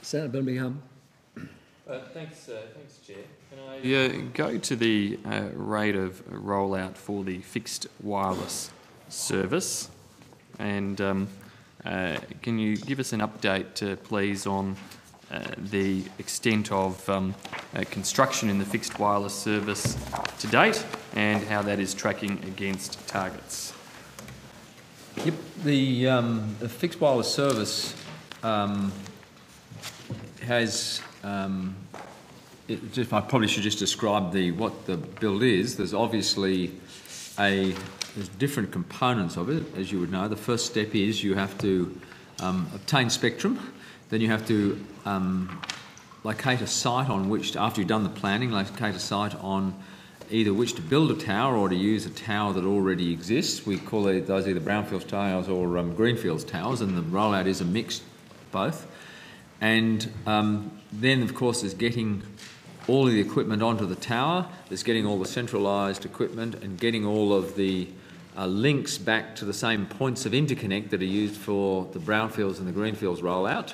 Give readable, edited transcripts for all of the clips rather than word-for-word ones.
Senator Birmingham. Thanks, Chair. Can I go to the rate of rollout for the fixed wireless service, and can you give us an update, please, on the extent of construction in the fixed wireless service to date and how that is tracking against targets? Yep, the fixed wireless service has. I probably should just describe what the build is. There's obviously there's different components of it, as you would know. The first step is you have to obtain spectrum. Then you have to locate a site on which, after you've done the planning, locate a site on either which to build a tower or to use a tower that already exists. We call those either brownfields towers or greenfields towers, and the rollout is a mix both. And then, of course, there's getting all of the equipment onto the tower, there's getting all the centralised equipment and getting all of the links back to the same points of interconnect that are used for the brownfields and the greenfields rollout.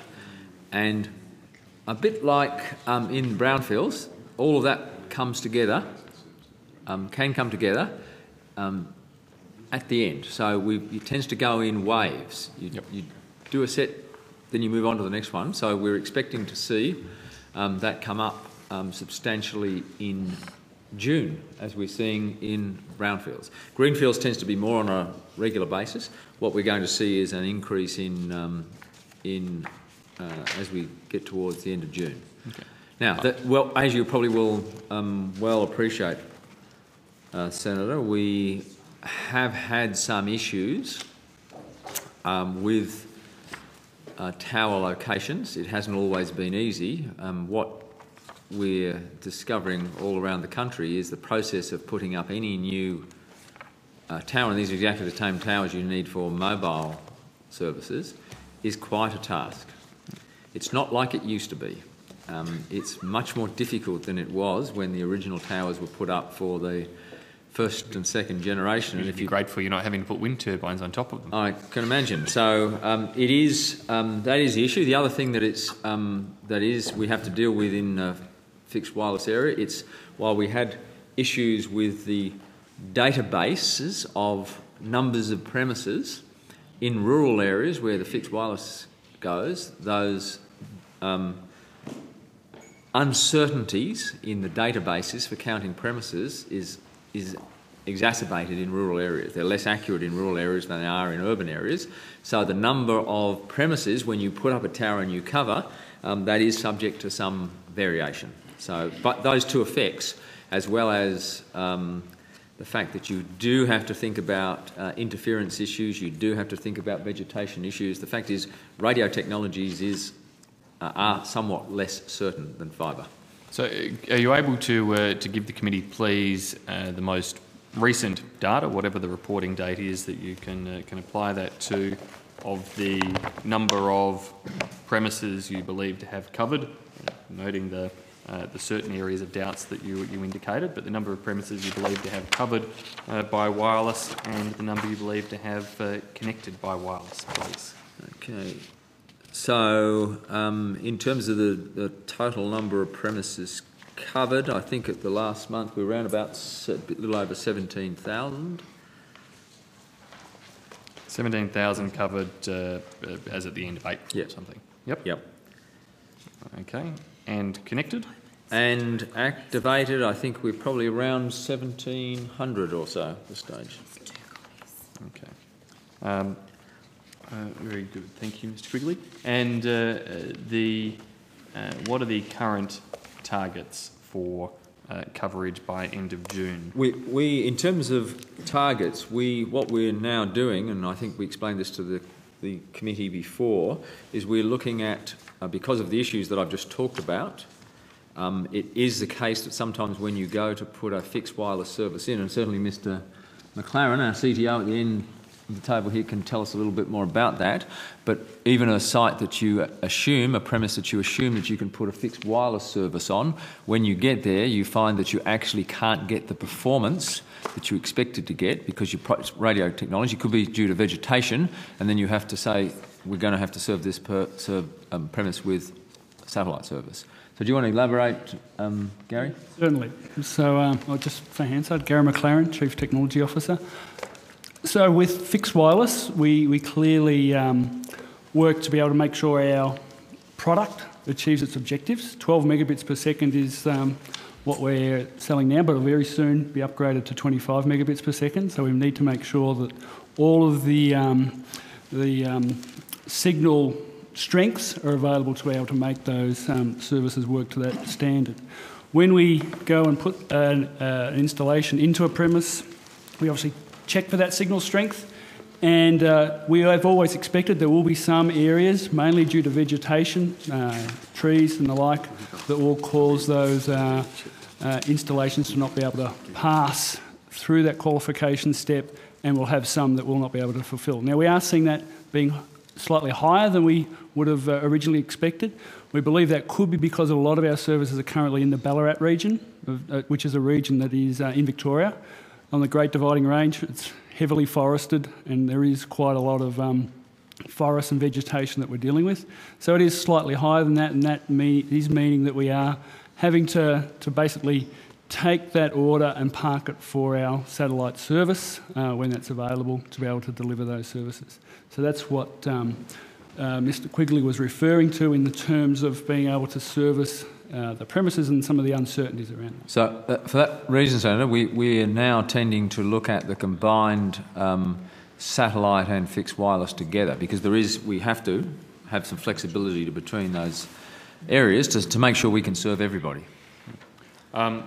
And a bit like in brownfields, all of that comes together, can come together at the end. So it tends to go in waves. You do a set, then you move on to the next one. So we're expecting to see that come up substantially in June, as we're seeing in brownfields. Greenfields tends to be more on a regular basis. What we're going to see is an increase in as we get towards the end of June. Okay. Now, as you probably will well appreciate, Senator, we have had some issues with tower locations. It hasn't always been easy. What we're discovering all around the country is the process of putting up any new tower, and these are exactly the same towers you need for mobile services, is quite a task. It's not like it used to be. It's much more difficult than it was when the original towers were put up for the first and second generation. And if you're grateful you're not having to put wind turbines on top of them. I can imagine. So that is the issue. The other thing that we have to deal with in fixed wireless area, it's while we had issues with the databases of numbers of premises in rural areas where the fixed wireless goes, those uncertainties in the databases for counting premises is exacerbated in rural areas. They're less accurate in rural areas than they are in urban areas. So the number of premises when you put up a tower and you cover, that is subject to some variation. So, but those two effects, as well as the fact that you do have to think about interference issues, you do have to think about vegetation issues. The fact is, radio technologies are somewhat less certain than fibre. So, are you able to give the committee, please, the most recent data, whatever the reporting date is, that you can apply that to, of the number of premises you believe to have covered, noting the certain areas of doubts that you indicated, but the number of premises you believe to have covered by wireless and the number you believe to have connected by wireless, please. Okay. So, in terms of the total number of premises covered, I think at the last month we were around about a little over 17,000. 17,000 covered as at the end of April or something. Yep. Okay. And connected? And activated, I think we're probably around 1,700 or so at this stage. Okay. Very good. Thank you, Mr. Quigley. And what are the current targets for coverage by end of June? We in terms of targets, what we're now doing, and I think we explained this to the committee before, is we're looking at, because of the issues that I've just talked about, it is the case that sometimes when you go to put a fixed wireless service in, and certainly Mr. McLaren, our CTO at the end of the table here, can tell us a little bit more about that, but even a site that you assume, a premise that you assume that you can put a fixed wireless service on, when you get there you find that you actually can't get the performance that you expected to get because your radio technology could be due to vegetation, and then you have to say we're going to have to serve this premise with satellite service. So do you want to elaborate, Gary? Certainly. So just for Hansard, Gary McLaren, Chief Technology Officer. So with fixed wireless, we clearly work to be able to make sure our product achieves its objectives. 12 megabits per second is what we're selling now, but will very soon be upgraded to 25 megabits per second. So we need to make sure that all of the signal strengths are available to be able to make those services work to that standard. When we go and put an installation into a premise, we obviously check for that signal strength, and we have always expected there will be some areas, mainly due to vegetation, trees and the like, that will cause those installations to not be able to pass through that qualification step, and we'll have some that will not be able to fulfil. Now, we are seeing that being slightly higher than we would have originally expected. We believe that could be because a lot of our services are currently in the Ballarat region, which is a region that is in Victoria. On the Great Dividing Range, it's heavily forested, and there is quite a lot of forest and vegetation that we're dealing with. So it is slightly higher than that, and that is meaning that we are having to basically take that order and park it for our satellite service when that's available to be able to deliver those services. So that's what Mr. Quigley was referring to in the terms of being able to service the premises and some of the uncertainties around that. So for that reason, Senator, we are now tending to look at the combined satellite and fixed wireless together, because we have to have some flexibility between those areas to make sure we can serve everybody. I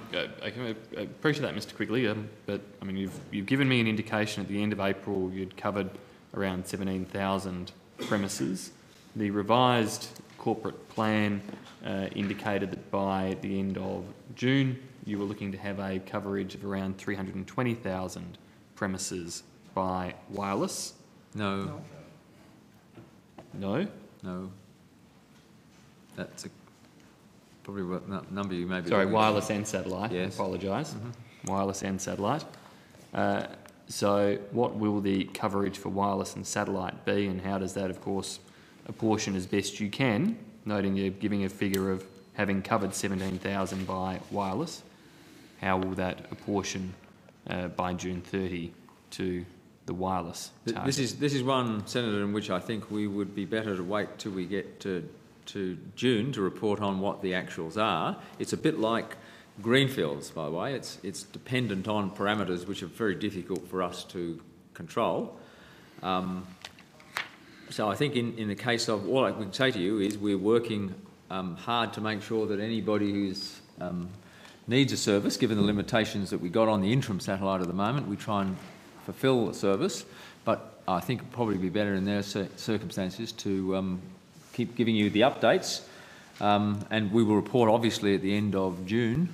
appreciate that, Mr. Quigley, but I mean, you've given me an indication at the end of April you'd covered around 17,000 premises. The revised corporate plan indicated that by the end of June you were looking to have a coverage of around 320,000 premises by wireless. No. No? No. That's probably what number you may be... Sorry, wireless and satellite. Yes. I apologise. Wireless and satellite. So what will the coverage for wireless and satellite be, and how does that, of course, apportion as best you can, noting you're giving a figure of having covered 17,000 by wireless? How will that apportion by June 30 to the wireless target? This is one, Senator, in which I think we would be better to wait till we get to June to report on what the actuals are. It's a bit like greenfields, by the way. It's dependent on parameters which are very difficult for us to control. So I think in the case of, all I can say to you is we're working hard to make sure that anybody who's needs a service, given the limitations that we got on the interim satellite at the moment, we try and fulfil the service. But I think it'd probably be better in their circumstances to keep giving you the updates, and we will report obviously at the end of June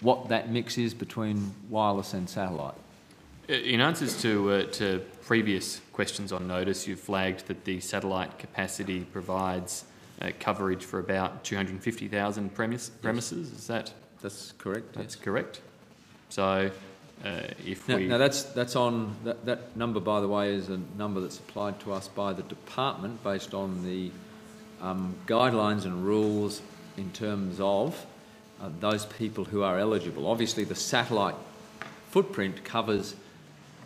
what that mix is between wireless and satellite. In answers to previous questions on notice, you've flagged that the satellite capacity provides coverage for about 250,000 premises. Is that? That's correct. That's correct. So if that's on that number, by the way, is a number that's applied to us by the department based on the guidelines and rules in terms of those people who are eligible. Obviously, the satellite footprint covers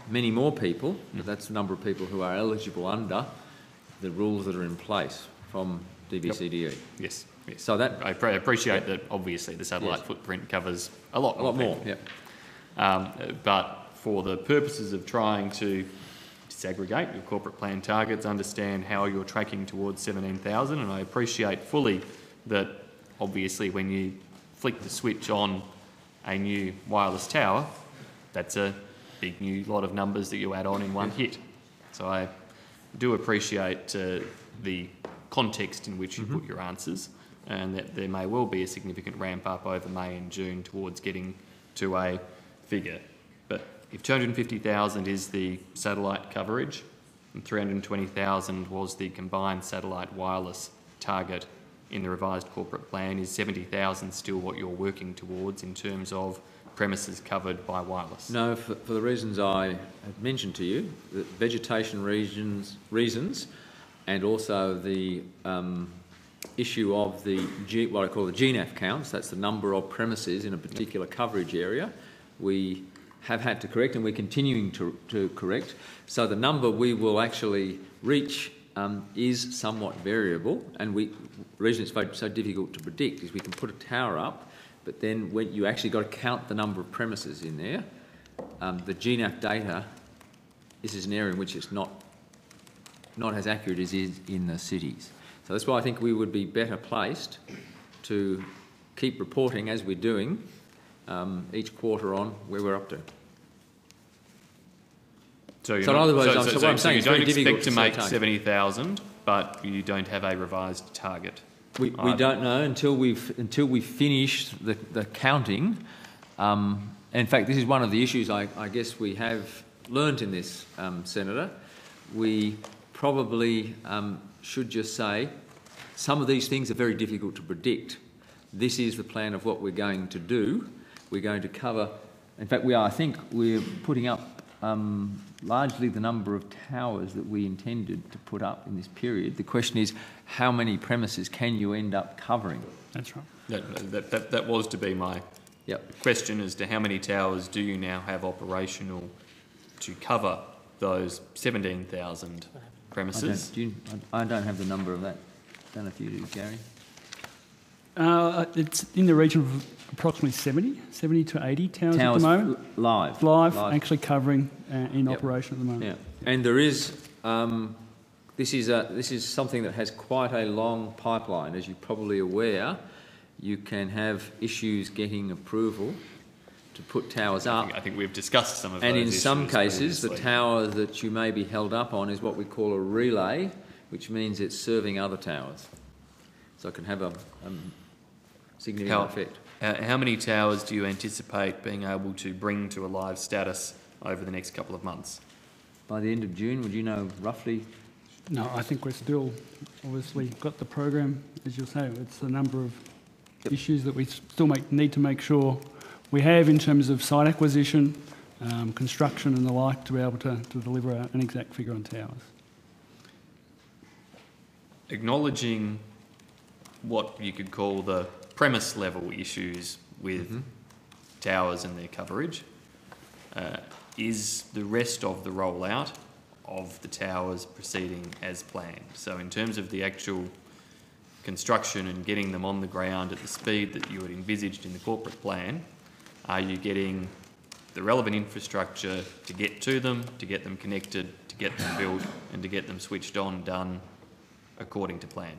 many more people, but that's the number of people who are eligible under the rules that are in place from DBCDE. Yep. Yes. So that I appreciate that. Obviously, the satellite footprint covers a lot more. Yeah. But for the purposes of trying to disaggregate your corporate plan targets, understand how you're tracking towards 17,000, and I appreciate fully that obviously when you flick the switch on a new wireless tower, that's a big new lot of numbers that you add on in one hit. So I do appreciate the context in which you put your answers, and that there may well be a significant ramp up over May and June towards getting to a figure. But if 250,000 is the satellite coverage and 320,000 was the combined satellite wireless target in the revised corporate plan, is 70,000 still what you're working towards in terms of premises covered by wireless? No, for the reasons I had mentioned to you, the vegetation reasons, and also the issue of the what I call the GNAF counts. That's the number of premises in a particular coverage area. We have had to correct, and we're continuing to correct. So the number we will actually reach is somewhat variable, and the reason it's so difficult to predict is we can put a tower up, but then when you actually got to count the number of premises in there, the GNAF data, this is an area in which it's not as accurate as is in the cities. So that's why I think we would be better placed to keep reporting as we're doing each quarter on where we're up to. So, in other words, what I'm saying you is don't very difficult expect to make ascertain. 70,000, but you don't have a revised target. We don't know until we finish the counting. In fact, this is one of the issues I guess we have learnt in this, Senator. We probably should just say some of these things are very difficult to predict. This is the plan of what we're going to do. We're going to cover, in fact I think we're putting up largely the number of towers that we intended to put up in this period. The question is, how many premises can you end up covering? That's right. That was to be my question as to how many towers do you now have operational to cover those 17,000 premises? I don't have the number of that. Don't know if you do, Gary. It's in the region of approximately 70 to 80 towers at the moment. Live, actually covering in operation at the moment. Yeah. And there is, this is something that has quite a long pipeline. As you're probably aware, you can have issues getting approval to put towers up. I think we've discussed some of those. And in some cases, the previously. tower that you may be held up on is what we call a relay, which means it's serving other towers. So it can have a significant effect. How many towers do you anticipate being able to bring to a live status over the next couple of months? By the end of June, would you know roughly? No, I think we're still obviously got the program, as you'll say. It's a number of issues that we still need to make sure we have in terms of site acquisition, construction and the like to be able to deliver an exact figure on towers. Acknowledging what you could call the premise level issues with towers and their coverage, is the rest of the rollout of the towers proceeding as planned? So in terms of the actual construction and getting them on the ground at the speed that you had envisaged in the corporate plan, are you getting the relevant infrastructure to get to them, to get them connected, to get them built and to get them switched on, done according to plan?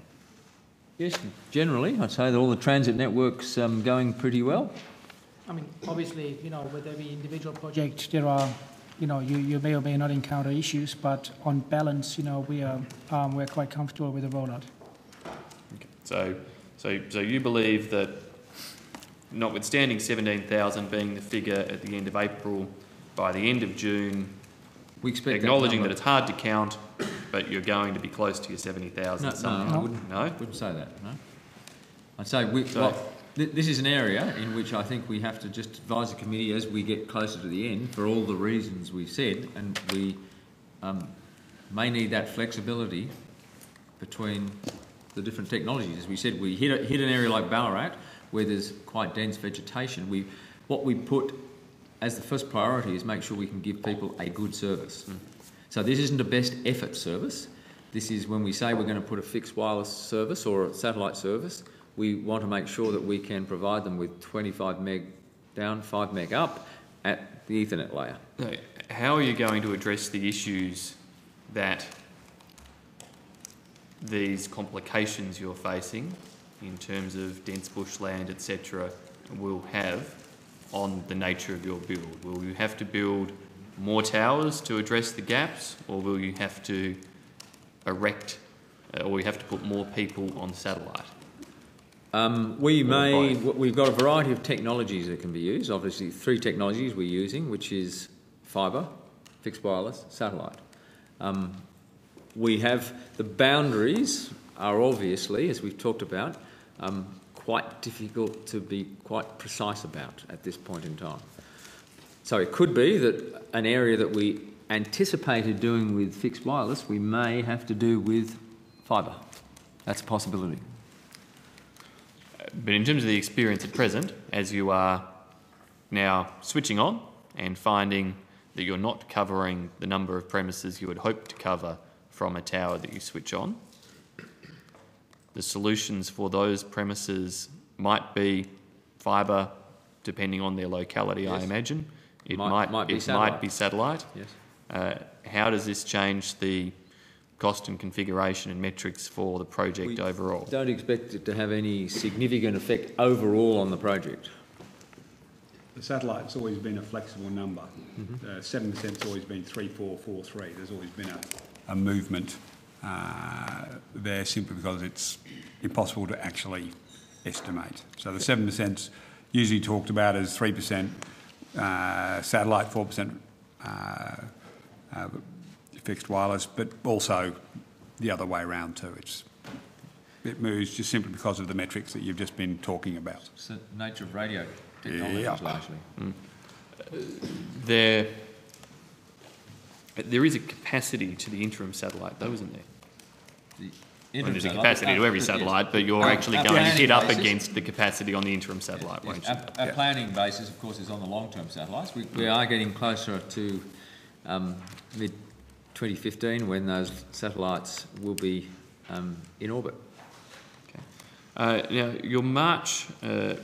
Yes, generally, I'd say that all the transit networks going pretty well. I mean, obviously, with every individual project, there are, you may or may not encounter issues, but on balance, we're quite comfortable with the rollout. Okay. So you believe that, notwithstanding 17,000 being the figure at the end of April, by the end of June, we expect acknowledging that it's hard to count, but you're going to be close to your 70,000 somehow. No, I wouldn't say that. No, I'd say this is an area in which I think we have to just advise the committee as we get closer to the end for all the reasons we've said, and we may need that flexibility between the different technologies. As we said, we hit an area like Ballarat where there's quite dense vegetation. What we put as the first priority is make sure we can give people a good service. So this isn't a best effort service. This is when we say we're going to put a fixed wireless service or a satellite service, we want to make sure that we can provide them with 25 meg down, 5 meg up at the Ethernet layer. How are you going to address the issues that these complications you're facing in terms of dense bushland, etc., will have on the nature of your build? Will you have to build more towers to address the gaps, or will you have to erect, or you have to put more people on satellite? We've got a variety of technologies that can be used. Obviously, 3 technologies we're using, which is fibre, fixed wireless, satellite. We have the boundaries are obviously, as we've talked about, quite difficult to be quite precise about at this point in time. So it could be that an area that we anticipated doing with fixed wireless, we may have to do with fibre. That's a possibility. but in terms of the experience at present, as you are now switching on and finding that you're not covering the number of premises you would hope to cover from a tower that you switch on, the solutions for those premises might be fibre, depending on their locality, yes. I imagine. It might be satellite. Yes. How does this change the cost and configuration and metrics for the project overall? Don't expect it to have any significant effect overall on the project. The satellite's always been a flexible number. 7%'s always been 3443. There's always been a movement there simply because it's impossible to actually estimate. So the 7%'s usually talked about as 3% satellite, 4% fixed wireless, but also the other way around too. It moves just simply because of the metrics that you've just been talking about. It's the nature of radio technologies, largely. There is a capacity to the interim satellite, though, isn't there? There's a capacity to every satellite, but you're actually going to hit up against the capacity on the interim satellite, won't you? Our planning basis, of course, is on the long-term satellites. We are getting closer to mid-2015 when those satellites will be in orbit. Now, your March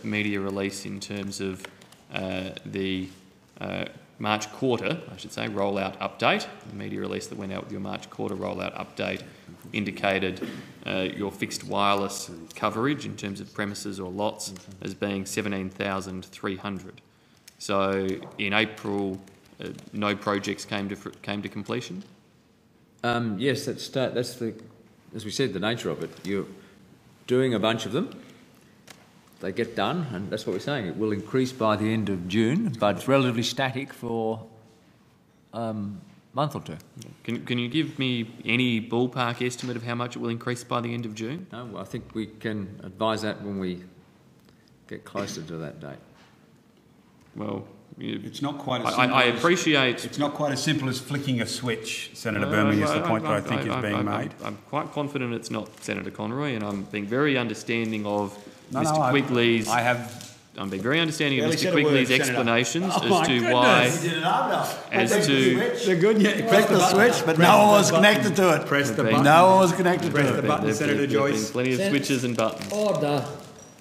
media release in terms of the March quarter, I should say, rollout update, the media release that went out with your March quarter rollout update indicated your fixed wireless coverage in terms of premises or lots as being 17,300. So in April, no projects came to completion? Yes, that's the, as we said, the nature of it. You're doing a bunch of them, they get done, and that's what we're saying. It will increase by the end of June, but it's relatively static for a month or two. Can you give me any ballpark estimate of how much it will increase by the end of June? No, I think we can advise that when we get closer to that date. Well, it's not quite as simple. I appreciate... It's not quite as simple as flicking a switch, Senator Birmingham, is the point that I think is being made. I'm quite confident it's not, Senator Conroy, and I'm being very understanding of Mr Quigley's... I'm being very understanding of Mr Quigley's explanations as to why... They're good, yeah. Press the switch, but no one was connected to it. Press the button. No one was connected to it. Press the button, Senator Joyce. There's been plenty of switches and buttons. Order.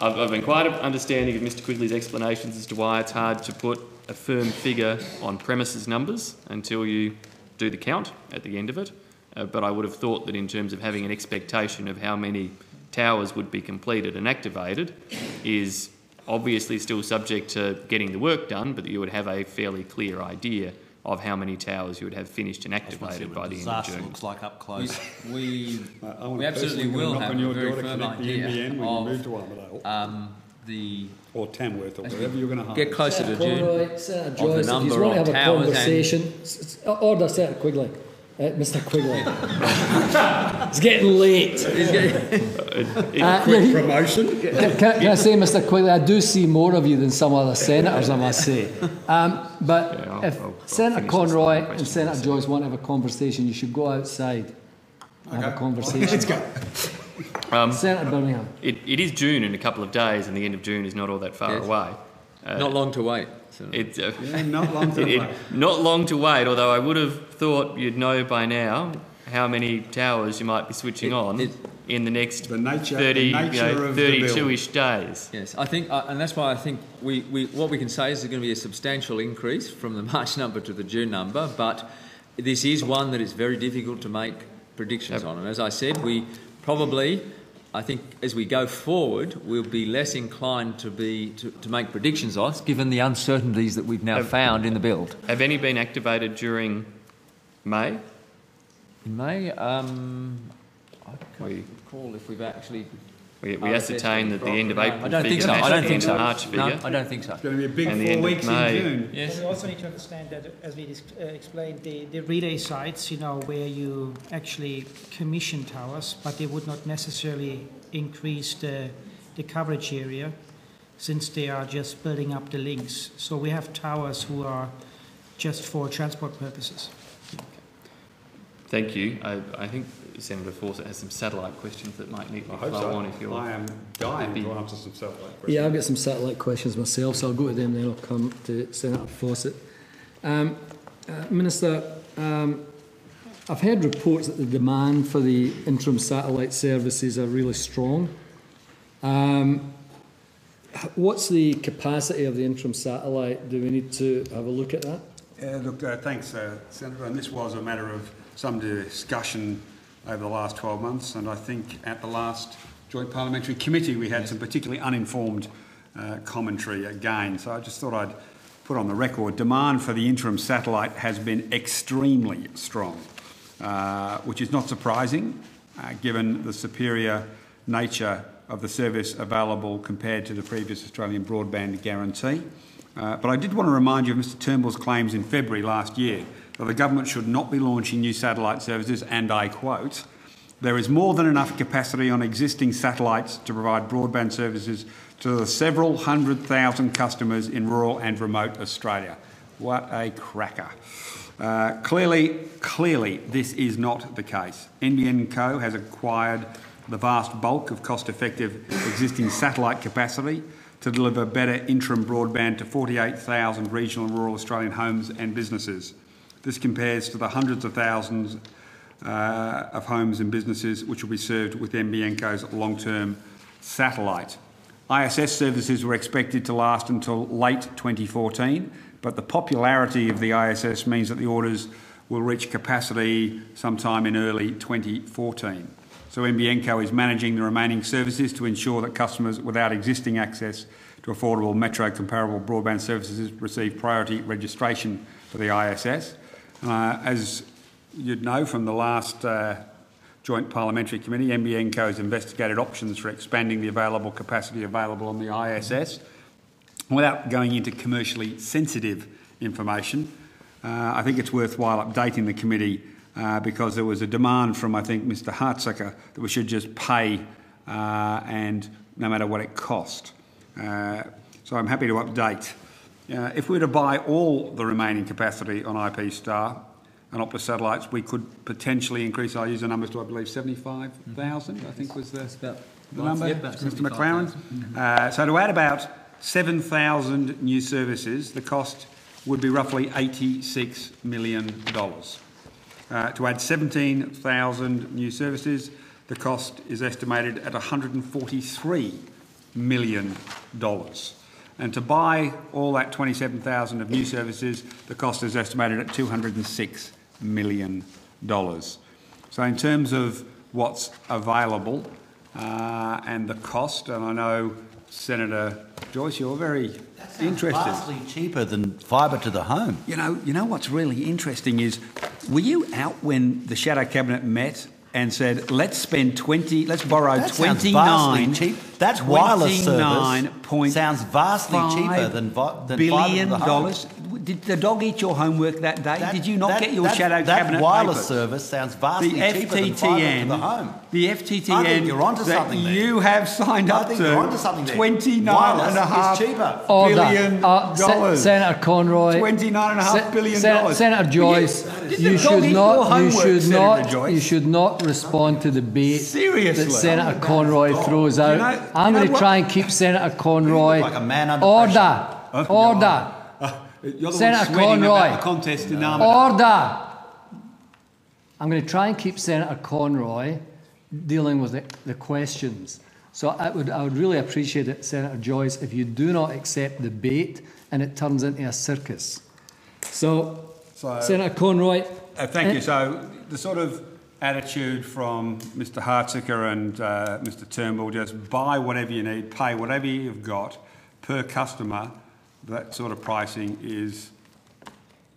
I've been quite understanding of Mr Quigley's explanations as to why it's hard to put a firm figure on premises numbers until you do the count at the end of it. But I would have thought that in terms of having an expectation of how many towers would be completed and activated is obviously still subject to getting the work done, but that you would have a fairly clear idea of how many towers you would have finished and activated by the end of June. Looks like up close. We absolutely will have a very firm idea of the or Tamworth or wherever you're going to hire. Get closer to June. Conroy, Senator Joyce, if you want to have a conversation, order, Senator Quigley. Mr Quigley. It's getting late. Quick promotion. Can I say, Mr Quigley, I do see more of you than some other senators, I must say. But if Senator Conroy and Senator Joyce want to have a conversation, you should go outside and have a conversation. Let's go. Senator Birmingham. It is June in a couple of days, and the end of June is not all that far away. Not long to wait. So. It's not long to wait. Not long to wait, although I would have thought you'd know by now how many towers you might be switching on in the next 32-ish days. Yes, I think, and that's why I think what we can say is there's going to be a substantial increase from the March number to the June number, but this is one that is very difficult to make predictions on. And as I said, we probably... I think as we go forward, we'll be less inclined to make predictions on, given the uncertainties that we've now found in the build. Have any been activated during May? In May, I can't recall if we've actually... We ascertained that the end of April I don't think so. I don't think so. March figure. No, I don't think so. It's going to be a big 4 weeks in June. Yes. We also need to understand that, as we explained, the relay sites, where you actually commission towers, but they would not necessarily increase the coverage area, since they are just building up the links. So we have towers who are just for transport purposes. Thank you. I think Senator Fawcett has some satellite questions that might need to I hope flow so. on if you're I am dying happy. to answer some satellite questions. Yeah, I've got some satellite questions myself, so I'll go to them, then I'll come to Senator Fawcett. Minister, I've heard reports that the demand for the interim satellite services are really strong. What's the capacity of the interim satellite? Do we need to have a look at that? Look, thanks, Senator. And this was a matter of some discussion over the last 12 months, and I think at the last Joint Parliamentary Committee we had some particularly uninformed commentary again. So I just thought I'd put on the record, demand for the interim satellite has been extremely strong, which is not surprising given the superior nature of the service available compared to the previous Australian broadband guarantee. But I did want to remind you of Mr Turnbull's claims in February last year that the government should not be launching new satellite services, and I quote, "There is more than enough capacity on existing satellites to provide broadband services to the several 100,000 customers in rural and remote Australia." What a cracker. Clearly, this is not the case. NBN Co has acquired the vast bulk of cost-effective existing satellite capacity to deliver better interim broadband to 48,000 regional and rural Australian homes and businesses. This compares to the hundreds of thousands of homes and businesses which will be served with NBN Co's long-term satellite. ISS services were expected to last until late 2014, but the popularity of the ISS means that the orders will reach capacity sometime in early 2014. So NBN Co is managing the remaining services to ensure that customers without existing access to affordable metro comparable broadband services receive priority registration for the ISS. As you'd know from the last Joint Parliamentary Committee, NBN Co has investigated options for expanding the available capacity available on the ISS. Without going into commercially sensitive information, I think it's worthwhile updating the committee because there was a demand from, I think, Mr Hartsucker that we should just pay and no matter what it cost. So I'm happy to update. If we were to buy all the remaining capacity on IP Star and Optus satellites, we could potentially increase our user numbers to, I believe, 75,000, I think was the number, Yep, about Mr McLaren. So to add about 7,000 new services, the cost would be roughly $86 million. To add 17,000 new services, the cost is estimated at $143 million. And to buy all that 27,000 of new services, the cost is estimated at $206 million. So in terms of what's available and the cost, and I know Senator Joyce, you're very interested. Vastly cheaper than fibre to the home. You know what's really interesting is, were you out when the Shadow Cabinet met and said, let's borrow That 29 vastly cheap. That's wireless service. Sounds vastly cheaper than billion fibre to the home. dollars. Did the dog eat your homework that day? Did you not get your Shadow Cabinet That wireless papers? service sounds vastly cheaper than fibre to the home. The FTTN I think you're onto that something there. you have signed up I think you're onto something to there. $29.5 Wireless is cheaper. billion dollars. Senator Conroy. $29.5 billion. Senator Joyce, you should not respond to the bait Seriously. that Senator Conroy throws out. I'm going to try and keep Senator Conroy. Like a man under pressure. Order. You're the Senator one sweating Conroy. about the contest in Armidale. Order. I'm going to try and keep Senator Conroy dealing with the questions. So I would really appreciate it, Senator Joyce, if you do not accept the bait and it turns into a circus. So Senator Conroy. Thank you. So the sort of attitude from Mr Hartsucker and Mr Turnbull, just buy whatever you need, pay whatever you've got per customer, that sort of pricing is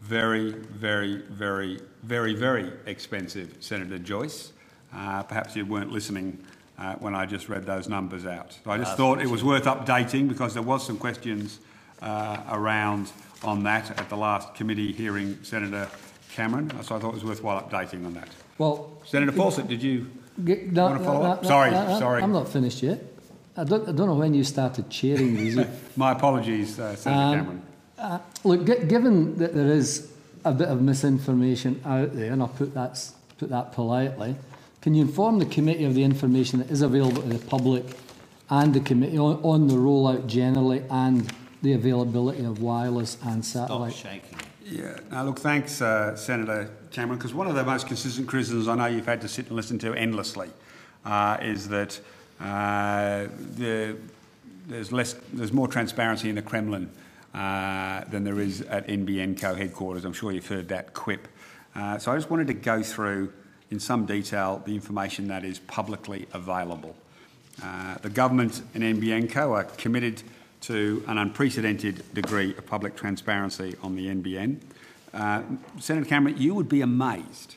very, very, very, very, very expensive, Senator Joyce. Perhaps you weren't listening when I just read those numbers out. So I just thought it was worth updating because there was some questions around on that at the last committee hearing, Senator Cameron. So I thought it was worthwhile updating on that. Well, Senator Fawcett, did you want to follow up? Sorry. I'm not finished yet. I don't know when you started chairing these. My apologies, Senator Cameron. Look, given that there is a bit of misinformation out there, and I'll put that politely, Can you inform the committee of the information that is available to the public and the committee on the rollout generally and the availability of wireless and satellite? Stop shaking. Yeah. Now, look, thanks, Senator Cameron, because one of the most consistent criticisms I know you've had to sit and listen to endlessly is that there's more transparency in the Kremlin than there is at NBN Co headquarters. I'm sure you've heard that quip. So I just wanted to go through in some detail the information that is publicly available. The government and NBN Co are committed to an unprecedented degree of public transparency on the NBN. Senator Cameron, you would be amazed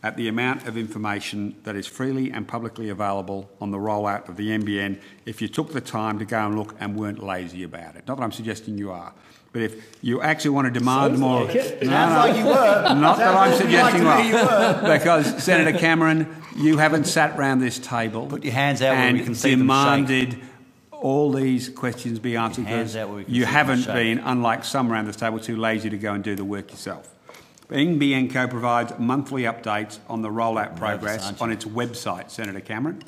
at the amount of information that is freely and publicly available on the rollout of the NBN if you took the time to go and look and weren't lazy about it. Not that I'm suggesting you are, but if you actually want to demand more... Sounds like you were. Not that I'm suggesting you were. Because, Senator Cameron, you haven't sat round this table... Put your hands out where we can see them demanded all these questions be answered because you haven't been, unlike some around this table, too lazy to go and do the work yourself. NBN Co provides monthly updates on the rollout progress on its website, Senator Cameron.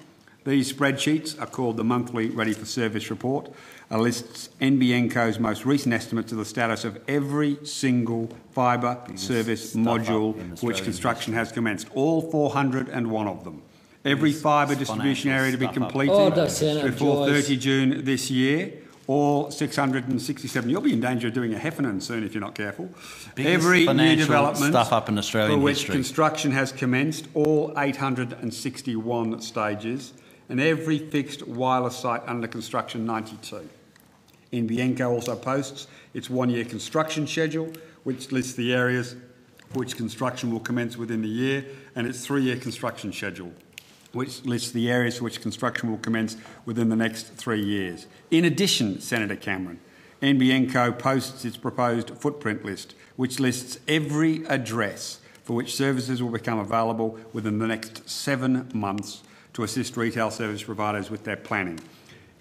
These spreadsheets are called the Monthly Ready for Service Report. It lists NBN Co's most recent estimates of the status of every single fibre service module for which construction has commenced, all 401 of them. Every fibre distribution area to be completed before 30 June this year, all 667. You'll be in danger of doing a Heffernan soon if you're not careful. Every new development stuff up in Australian for which history. construction has commenced, all 861 stages, and every fixed wireless site under construction, 92. NBN Co also posts its one-year construction schedule, which lists the areas for which construction will commence within the year, and its three-year construction schedule, which lists the areas for which construction will commence within the next 3 years. In addition, Senator Cameron, NBN Co posts its proposed footprint list, which lists every address for which services will become available within the next 7 months to assist retail service providers with their planning.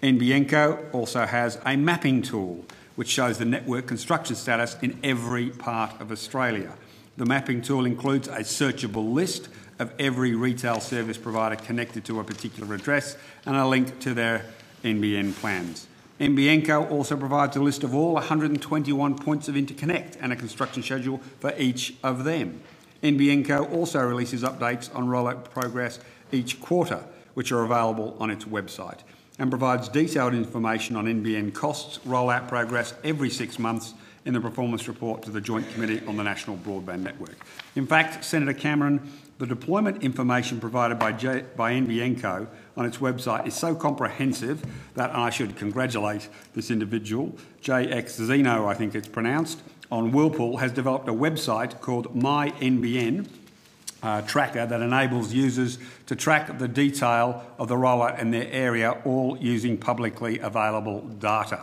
NBN Co also has a mapping tool which shows the network construction status in every part of Australia. The mapping tool includes a searchable list of every retail service provider connected to a particular address and a link to their NBN plans. NBN Co also provides a list of all 121 points of interconnect and a construction schedule for each of them. NBN Co also releases updates on rollout progress each quarter, which are available on its website, and provides detailed information on NBN costs, rollout progress every 6 months in the performance report to the Joint Committee on the National Broadband Network. In fact, Senator Cameron, the deployment information provided by NBN Co on its website is so comprehensive that, and I should congratulate this individual, JX I think it's pronounced, on Whirlpool, has developed a website called myNBN tracker that enables users to track the detail of the rollout in their area, all using publicly available data.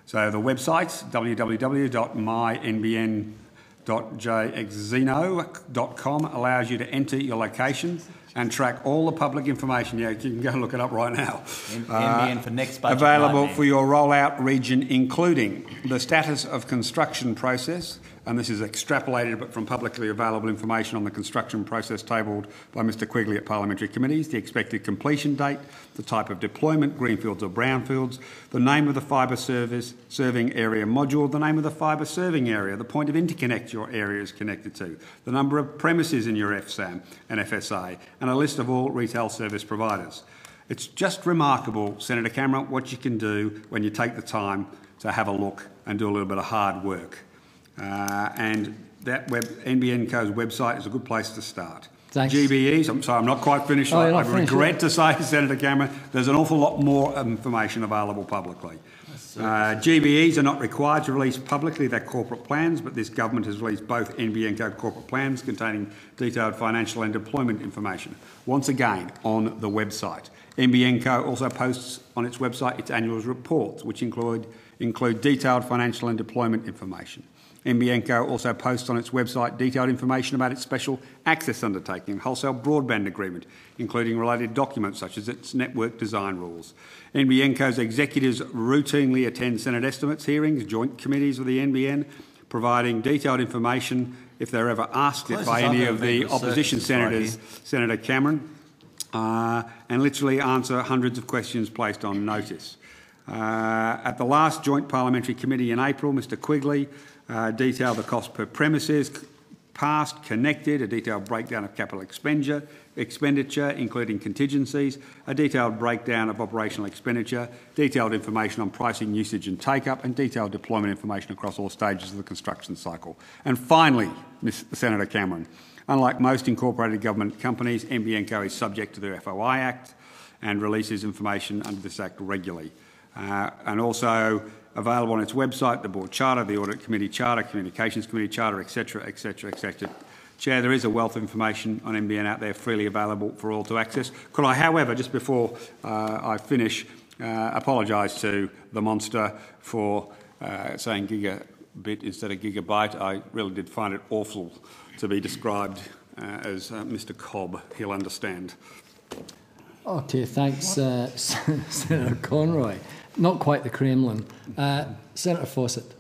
So the website's www.mynbn.jxzeno.com allows you to enter your location and track all the public information. Yeah, you can go and look it up right now. NBN for next budget. Available for your rollout region, including the status of construction process, and this is extrapolated but from publicly available information on the construction process tabled by Mr Quigley at parliamentary committees, the expected completion date, the type of deployment, greenfields or brownfields, the name of the fibre service serving area module, the name of the fibre serving area, the point of interconnect your area is connected to, the number of premises in your FSAM and FSA, and a list of all retail service providers. It's just remarkable, Senator Cameron, what you can do when you take the time to have a look and do a little bit of hard work. And that NBN Co's website is a good place to start. Thanks. GBEs, I'm sorry, I'm not quite finished. I regret to say, Senator Cameron, there's an awful lot more information available publicly. GBEs are not required to release publicly their corporate plans, but this government has released both NBN Co corporate plans containing detailed financial and deployment information, once again on the website. NBN Co also posts on its website its annual reports, which include detailed financial and deployment information. NBN Co also posts on its website detailed information about its special access undertaking and wholesale broadband agreement, including related documents such as its network design rules. NBN Co's executives routinely attend Senate estimates hearings, joint committees of the NBN, providing detailed information if they're ever asked it by any of the opposition senators, Senator Cameron, and literally answer hundreds of questions placed on notice. At the last Joint Parliamentary Committee in April, Mr Quigley detailed the cost per premises passed, connected, a detailed breakdown of capital expenditure, including contingencies, a detailed breakdown of operational expenditure, detailed information on pricing, usage and take-up, and detailed deployment information across all stages of the construction cycle. And finally, Senator Cameron, unlike most incorporated government companies, NBN Co is subject to the FOI Act and releases information under this Act regularly. And also available on its website, the Board Charter, the Audit Committee Charter, Communications Committee Charter, etc., etc., etc. Chair, there is a wealth of information on NBN out there freely available for all to access. Could I, however, just before I finish, apologise to the monster for saying gigabit instead of gigabyte. I really did find it awful to be described as Mr Cobb. He'll understand. Okay, thanks, Senator Conroy. Not quite the Kremlin. Senator Fawcett.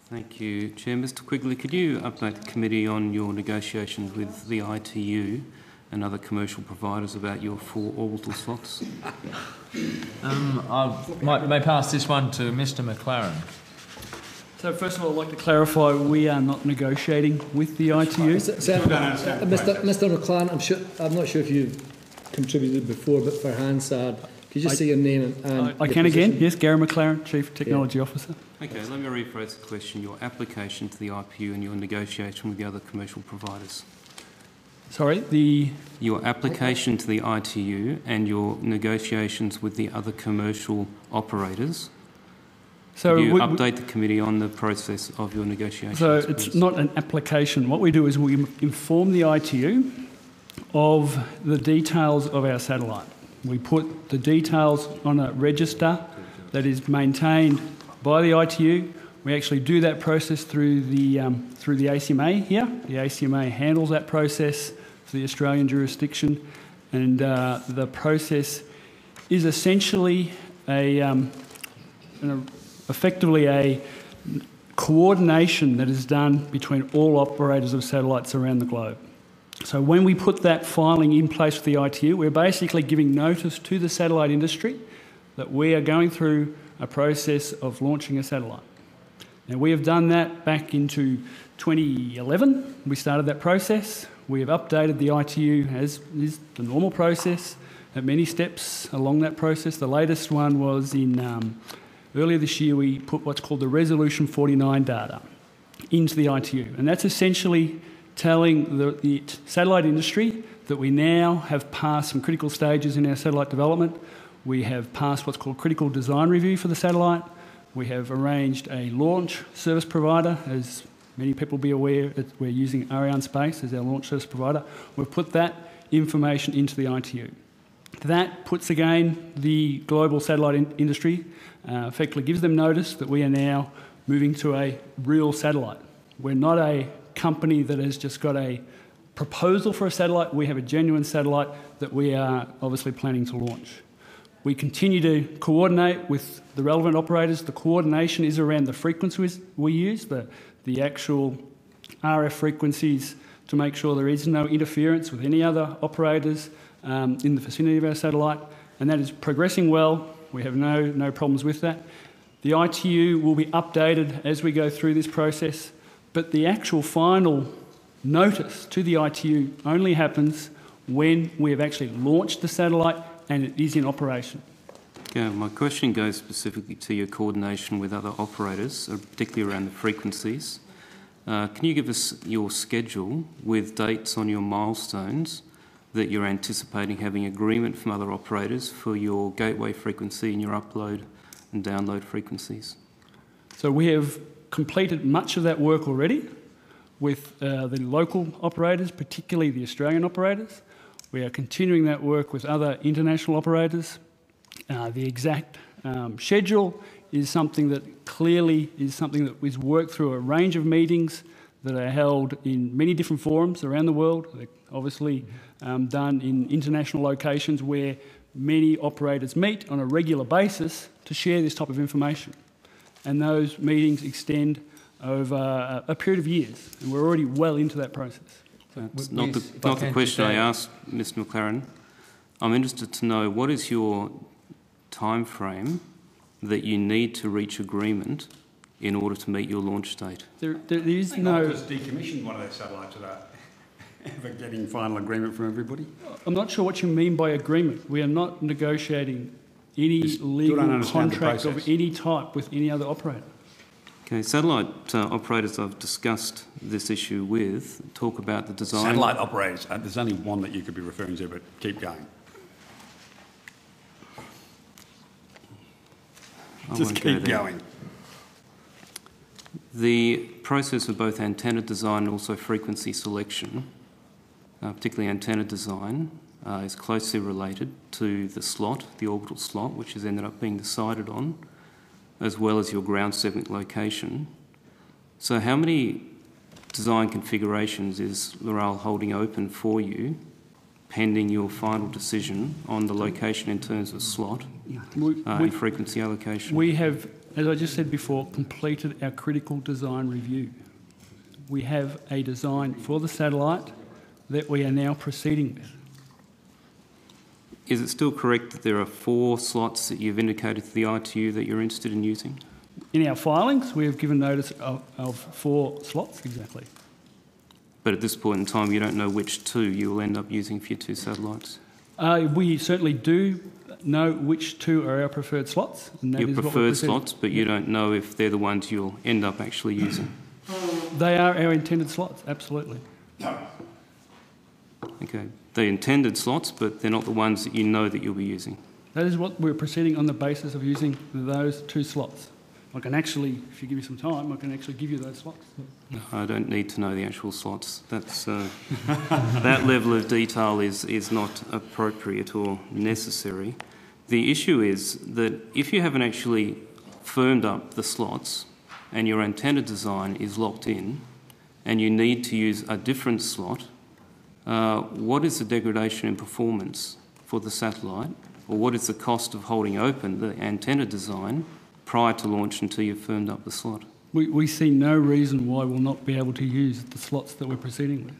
Thank you, Chair. Mr Quigley, could you update the committee on your negotiations with the ITU and other commercial providers about your 4 orbital slots? I may pass this one to Mr McLaren. So first of all, I'd like to clarify we are not negotiating with the ITU. Mr McLaren, I'm not sure if you contributed before, but for Hansard, could you just say your name and I can again, yes, Gary McLaren, Chief Technology Officer. Okay, let me rephrase the question. Your application to the IPU and your negotiation with the other commercial providers. Sorry, Your application to the ITU and your negotiations with the other commercial operators. So could you update the committee on the process of your negotiations? So it's not an application. What we do is we inform the ITU of the details of our satellite. We put the details on a register that is maintained by the ITU. We actually do that process through the ACMA here. The ACMA handles that process for the Australian jurisdiction, and the process is essentially effectively a coordination that is done between all operators of satellites around the globe. So when we put that filing in place with the ITU, we're basically giving notice to the satellite industry that we are going through a process of launching a satellite. Now, we have done that back into 2011. We started that process. We have updated the ITU, as is the normal process, at many steps along that process. The latest one was in earlier this year. We put what's called the Resolution 49 data into the ITU, and that's essentially telling the satellite industry that we now have passed some critical stages in our satellite development. We have passed what's called critical design review for the satellite. We have arranged a launch service provider. As many people will be aware, we're using Arianespace as our launch service provider. We've put that information into the ITU. That puts, again, the global satellite industry, effectively gives them notice that we are now moving to a real satellite. We're not a company that has just got a proposal for a satellite. We have a genuine satellite that we are obviously planning to launch. We continue to coordinate with the relevant operators. The coordination is around the frequencies we use, the actual RF frequencies, to make sure there is no interference with any other operators in the vicinity of our satellite, and that is progressing well. We have no problems with that. The ITU will be updated as we go through this process, but the actual final notice to the ITU only happens when we have actually launched the satellite and it is in operation. Yeah, my question goes specifically to your coordination with other operators, particularly around the frequencies. Can you give us your schedule with dates on your milestones that you're anticipating having agreement from other operators for your gateway frequency and your upload and download frequencies? So we have completed much of that work already with the local operators, particularly the Australian operators. We are continuing that work with other international operators. The exact schedule is something that clearly is something that is worked through a range of meetings that are held in many different forums around the world. They're obviously done in international locations where many operators meet on a regular basis to share this type of information. And those meetings extend over a period of years, and we're already well into that process. That's not the question I asked, Mr. McLaren. I'm interested to know what is your time frame that you need to reach agreement in order to meet your launch date? There is no... Just decommissioned one of their satellites without ever getting final agreement from everybody. I'm not sure what you mean by agreement. We are not negotiating any legal contract of any type with any other operator. Okay, satellite operators I've discussed this issue with talk about the design... Satellite operators, there's only one that you could be referring to, but keep going. Just keep going. The process of both antenna design and also frequency selection, particularly antenna design, is closely related to the slot, the orbital slot, which has ended up being decided on, as well as your ground segment location. So how many design configurations is Loral holding open for you, pending your final decision on the location in terms of slot and frequency allocation? We have, as I just said before, completed our critical design review. We have a design for the satellite that we are now proceeding with. Is it still correct that there are 4 slots that you've indicated to the ITU that you're interested in using? In our filings, we have given notice of 4 slots, exactly. But at this point in time, you don't know which 2 you will end up using for your 2 satellites? We certainly do know which 2 are our preferred slots. And that your is preferred slots, but you don't know if they're the ones you'll end up actually using? They are our intended slots, absolutely. Okay. They're intended slots, but they're not the ones that you know that you'll be using. That is what we're proceeding on the basis of using those 2 slots. I can actually, if you give me some time, I can actually give you those slots. No, I don't need to know the actual slots. That's that level of detail is not appropriate or necessary. The issue is that if you haven't actually firmed up the slots and your antenna design is locked in and you need to use a different slot, what is the degradation in performance for the satellite, or what is the cost of holding open the antenna design prior to launch until you've firmed up the slot? We see no reason why we'll not be able to use the slots that we're proceeding with.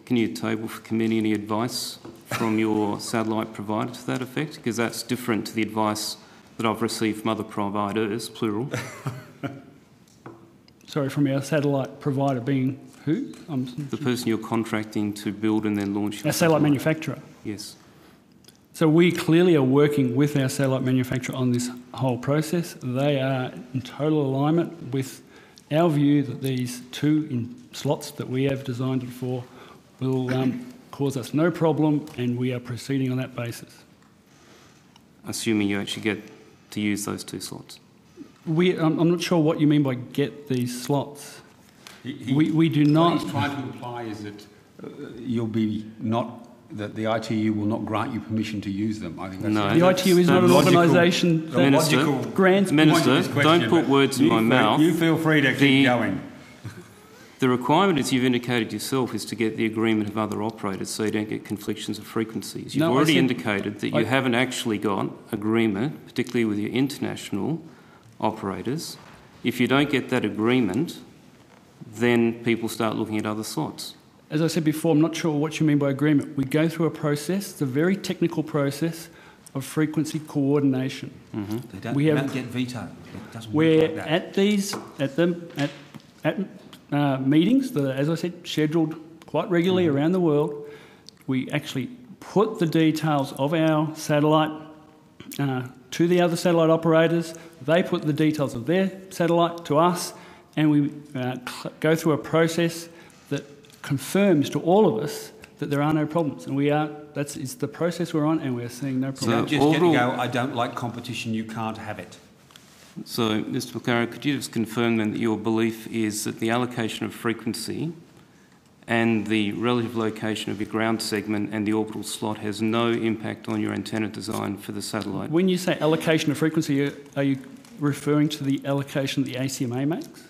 Can you table for committee any advice from your satellite provider to that effect? Because that's different to the advice that I've received from other providers, plural. Sorry, from our satellite provider being who? The person you're contracting to build and then launch your satellite manufacturer. Yes. So we clearly are working with our satellite manufacturer on this whole process. They are in total alignment with our view that these 2 slots that we have designed it for will cause us no problem, and we are proceeding on that basis. Assuming you actually get to use those 2 slots? I'm not sure what you mean by get these slots. We do not... What he's trying to imply is that you'll be not... that the ITU will not grant you permission to use them. I think that's no, the ITU is not an organisation that grants... Minister, don't put words in my mouth. You feel free to keep going. The requirement, as you've indicated yourself, is to get the agreement of other operators so you don't get conflictions of frequencies. You've already indicated that you haven't actually got agreement, particularly with your international operators. If you don't get that agreement, then people start looking at other slots. As I said before, I'm not sure what you mean by agreement. We go through a process, it's a very technical process of frequency coordination. Mm-hmm. They don't get vetoed. It doesn't work like that. At meetings, as I said, scheduled quite regularly around the world, we actually put the details of our satellite to the other satellite operators. They put the details of their satellite to us, and we go through a process that confirms to all of us that there are no problems, and it's the process we're on, and we're seeing no problems. So just get to go, I don't like competition, you can't have it. So, Mr McLaren, could you just confirm then that your belief is that the allocation of frequency and the relative location of your ground segment and the orbital slot has no impact on your antenna design for the satellite? When you say allocation of frequency, are you referring to the allocation that the ACMA makes?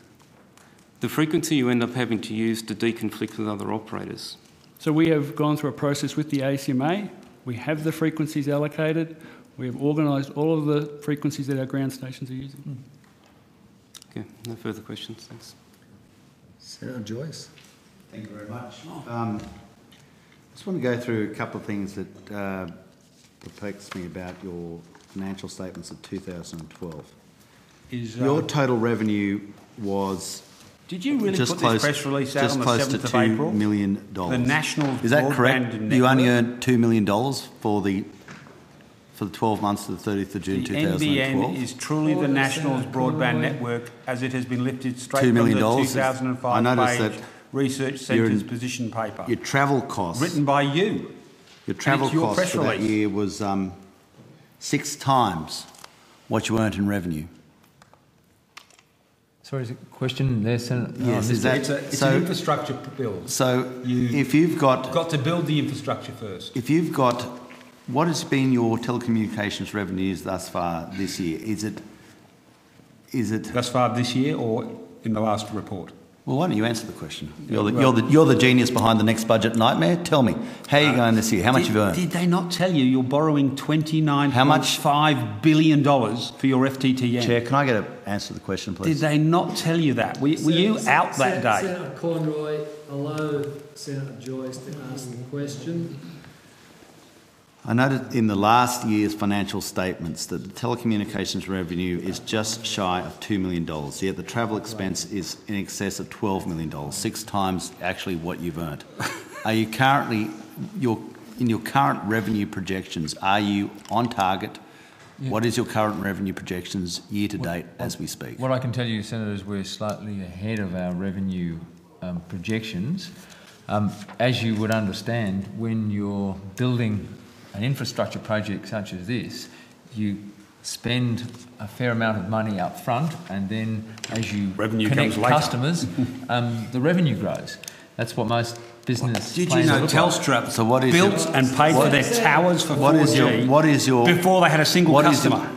The frequency you end up having to use to deconflict with other operators. So we have gone through a process with the ACMA. We have the frequencies allocated. We have organised all of the frequencies that our ground stations are using. Okay, no further questions, thanks. Senator Joyce. Thank you very much. I just want to go through a couple of things that perplex me about your financial statements of 2012. Your total revenue was did you really just put close, this press release out on the 7th to of $2 April? million. The National Is that correct? Broadband You only Network? earned $2 million for the 12 months to the 30th of June The 2012? NBN is truly the National's broadband network as it has been lifted straight $2 from the million. 2005 I noticed page that Research Centre's position paper. Your travel costs. Written by you. Your travel it's your costs press for that release. year was 6 times what you earned in revenue. Sorry, is it a question there, Senator? Yes, is that It's so? an infrastructure bill. So if you've got to build the infrastructure first. if you've got what has been your telecommunications revenues thus far this year? Is it? Thus far this year or in the last report? Well, why don't you answer the question? You're the genius behind the next budget nightmare. Tell me, how are you going this year? How much have you earned? Did they not tell you you're borrowing $29.5 billion for your FTTN? Chair, can I get an answer to the question, please? Did they not tell you that? Were you out that day? Senator Conroy, allow Senator Joyce to ask the question. I noted in the last year's financial statements that the telecommunications revenue is just shy of $2 million, yet the travel expense is in excess of $12 million, 6 times actually what you've earned. Are you currently, in your current revenue projections, are you on target? Yeah. What is your current revenue projections year to date as we speak? What I can tell you, Senator, is we're slightly ahead of our revenue projections. As you would understand, when you're building an infrastructure project such as this, you spend a fair amount of money up front, and then as you connect customers, the revenue grows. That's what most business Did you know Telstra built and paid for their towers for 4G before they had a single customer?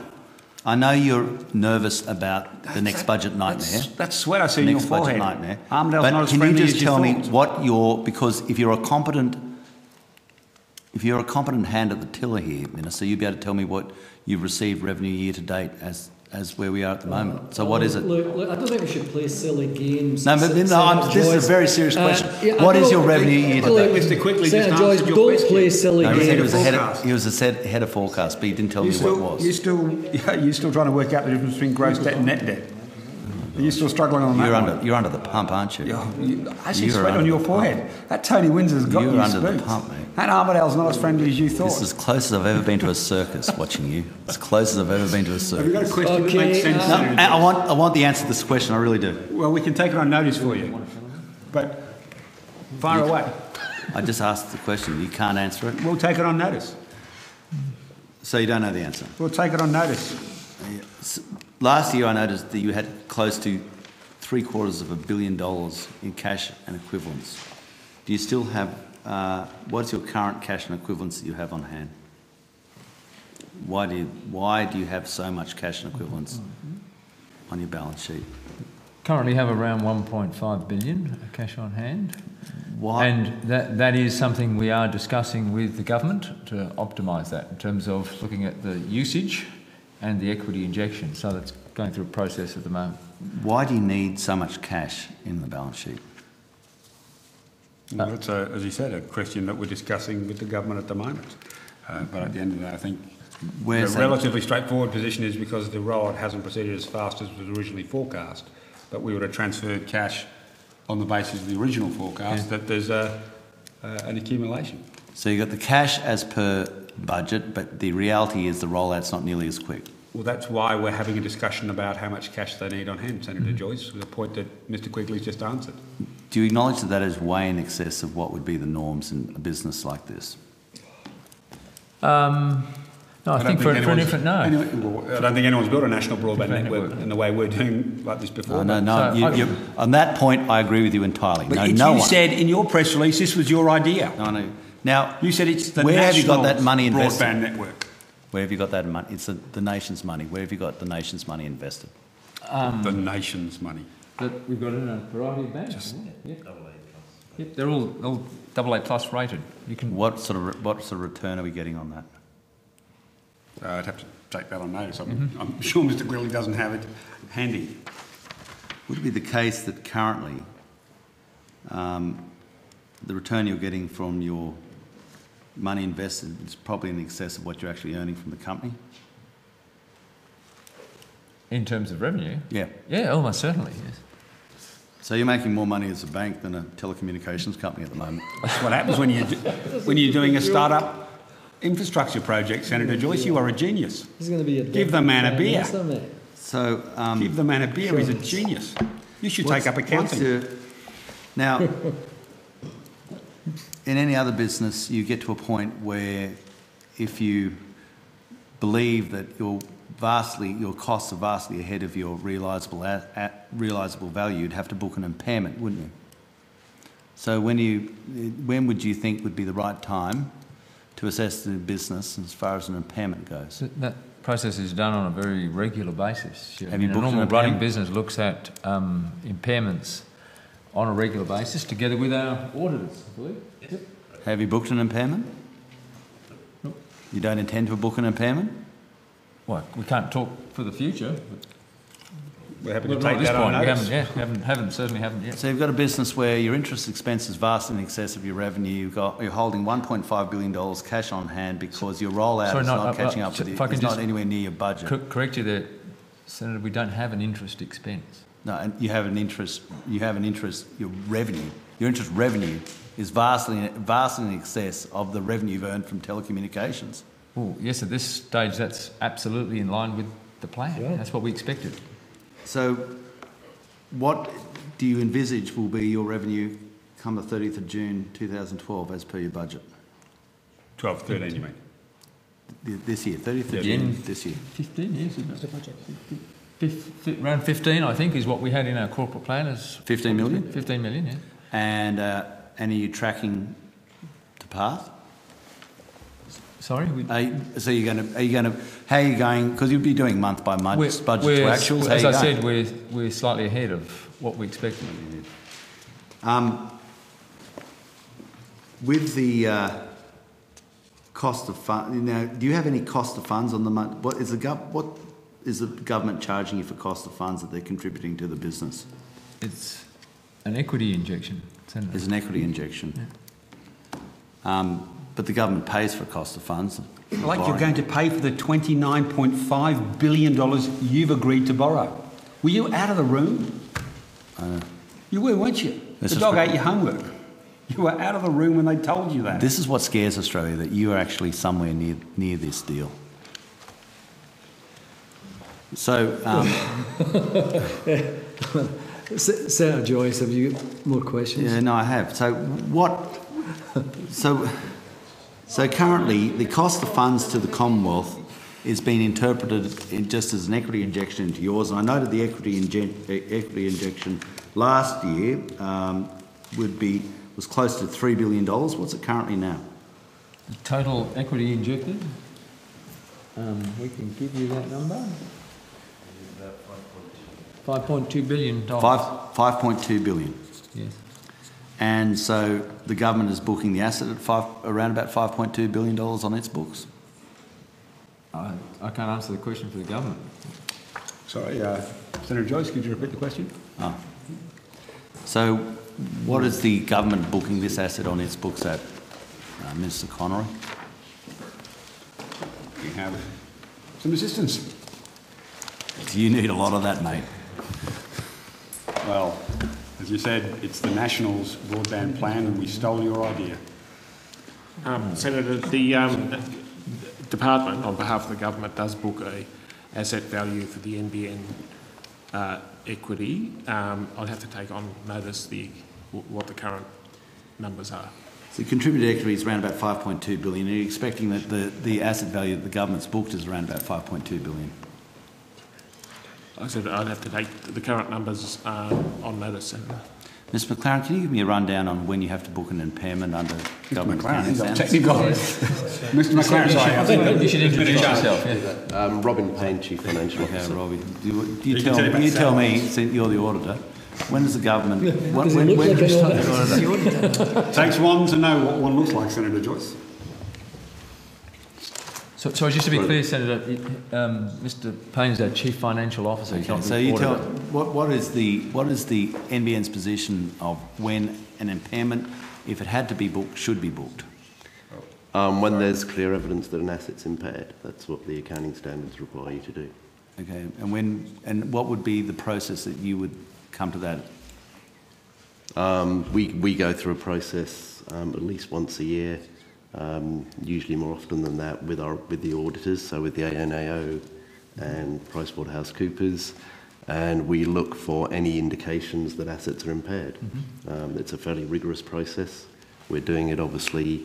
I know you're nervous about the next budget nightmare. That's sweat I see in your forehead. Nightmare. Armadale's but not as can you friendly just as you tell me thought. what because if you're a competent hand at the tiller here, Minister, you'd be able to tell me what you've received revenue year to date as where we are at the moment. So what is it? Look, I don't think we should play silly games. No, but this is a very serious question. What is your revenue year to date? Mr. Quickly just Senator Joyce, answered your don't question. play silly No, he games. said he was ahead of forecast, but he didn't tell me what it was. You're still trying to work out the difference between gross debt and net debt. Are you still struggling on that? You're under the pump, aren't you? I see sweat on your forehead. That Tony Windsor's got you You're under spooked. the pump, mate. That Armadale's not as friendly as you thought. This is as close as I've ever been to a circus watching you. As close as I've ever been to a circus. Have you got a question that makes sense? No, I want the answer to this question, I really do. Well, we can take it on notice for you. But fire away. I just asked the question. You can't answer it. We'll take it on notice. So you don't know the answer. We'll take it on notice. Last year I noticed that you had close to $750 million in cash and equivalents. Do you still have, what's your current cash and equivalents that you have on hand? Why do you have so much cash and equivalents on your balance sheet? Currently have around 1.5 billion cash on hand. Why? And that is something we are discussing with the government to optimise that in terms of looking at the usage and the equity injection. So that's going through a process at the moment. Why do you need so much cash in the balance sheet? Well, that's, as you said, a question that we're discussing with the government at the moment. But at the end of the day, I think the relatively straightforward position is because the road hasn't proceeded as fast as was originally forecast, but we would have transferred cash on the basis of the original forecast, that there's an accumulation. So you've got the cash as per budget, but the reality is the rollout's not nearly as quick. Well, that's why we're having a discussion about how much cash they need on hand, Senator Joyce, with a point that Mr. Quigley's just answered. Do you acknowledge that that is way in excess of what would be the norms in a business like this? No, I think for an infant, no. I don't think anyone's built a national broadband network in the way we're doing like this before. No. On that point, I agree with you entirely. But you said in your press release this was your idea. No. Now, you said it's the where national have you got that money invested? Broadband network. Where have you got that money? It's the nation's money. Where have you got the nation's money invested? The nation's money. That we've got in a variety of banks. Yep, they're all AA+ rated. You can. What sort of return are we getting on that? I'd have to take that on notice. I'm sure Mr. Quigley doesn't have it handy. Would it be the case that currently the return you're getting from your money invested is probably in excess of what you're actually earning from the company? In terms of revenue? Yeah. Yeah, almost certainly, yes. So you're making more money as a bank than a telecommunications company at the moment? That's what happens when you're doing a start-up infrastructure project, Senator Joyce. You are a genius. This is going to be a Give the man a beer. So, Give the man a beer. He's a genius. You should take up accounting. Now, in any other business, you get to a point where if you believe that your costs are vastly ahead of your realisable value, you'd have to book an impairment, wouldn't you? So when would you think would be the right time to assess the business as far as an impairment goes? That process is done on a very regular basis. Have you booked a normal an running impairment? business looks at impairments on a regular basis together with our auditors, I believe. Yep. Have you booked an impairment? No. You don't intend to book an impairment? Well, we can't talk for the future. But We're happy to not take at this that on point. notice. Certainly haven't yet. So you've got a business where your interest expense is vastly in excess of your revenue. You're holding $1.5 billion cash on hand because your rollout is not catching up with you. It's not anywhere near your budget. Correct you there, Senator. We don't have an interest expense. No, and you have an interest. Your interest revenue is vastly in excess of the revenue you've earned from telecommunications. Well, yes, at this stage, that's absolutely in line with the plan. Yeah. That's what we expected. So, what do you envisage will be your revenue come the 30th of June 2012 as per your budget? 12, 13, you mean? This year, 30th of June this year. 15 years, isn't it? The budget. Around 15, I think, is what we had in our corporate plan. As 15 million? 15 million, yeah. And are you tracking to path? Sorry? How are you going? Because you'll be doing month by month budget to actuals. As I said, we're slightly ahead of what we expected. With the cost of funds, do you have any cost of funds on the month? What is the government charging you for cost of funds that they're contributing to the business? It's an equity injection, Senator. It's an equity injection. Yeah. But the government pays for cost of funds. Like you're going to pay for the $29.5 billion you've agreed to borrow. Were you out of the room? You were, weren't you? The dog ate your homework. You were out of the room when they told you that. This is what scares Australia, that you are actually somewhere near this deal. So... Senator Joyce, have you got more questions? Yeah, no, I have. So currently, the cost of funds to the Commonwealth is being interpreted just as an equity injection into yours. And I noted the equity injection last year was close to $3 billion. What's it currently now? The total equity injected? We can give you that number. $5.2 billion. $5.2 billion. Yes. And so the government is booking the asset at around about $5.2 billion on its books? I can't answer the question for the government. Sorry, Senator Joyce, could you repeat the question? So what is the government booking this asset on its books at, Mr. Conroy? You have some assistance. Do you need a lot of that, mate? Well, as you said, it's the Nationals broadband plan and we stole your idea. Senator, the department, on behalf of the government, does book a asset value for the NBN equity. I'd have to take on notice what the current numbers are. So the contributed equity is around about $5.2 billion. Are you expecting that the asset value that the government's booked is around about $5.2 billion? I said I'd have to take the current numbers on notice, Senator. Mr. McLaren, can you give me a rundown on when you have to book an impairment under government McLaren, accounting technical. Mr. McLaren, sorry. I think you should introduce yourself. Yeah. Robin Payne, Chief Financial Officer. Yeah, Robbie. You tell me, since you're the auditor, when does the government... Takes one to know what one looks like, Senator Joyce. So just to be clear, Senator, Mr. Payne is our Chief Financial Officer. He's not So the you auditor. what is the NBN's position of when an impairment, if it had to be booked, should be booked? When there's clear evidence that an asset's impaired, that's what the accounting standards require you to do. Okay, and what would be the process that you would come to that? We go through a process at least once a year, usually more often than that with the auditors, so with the ANAO and PricewaterhouseCoopers, and we look for any indications that assets are impaired. It's a fairly rigorous process. We're doing it obviously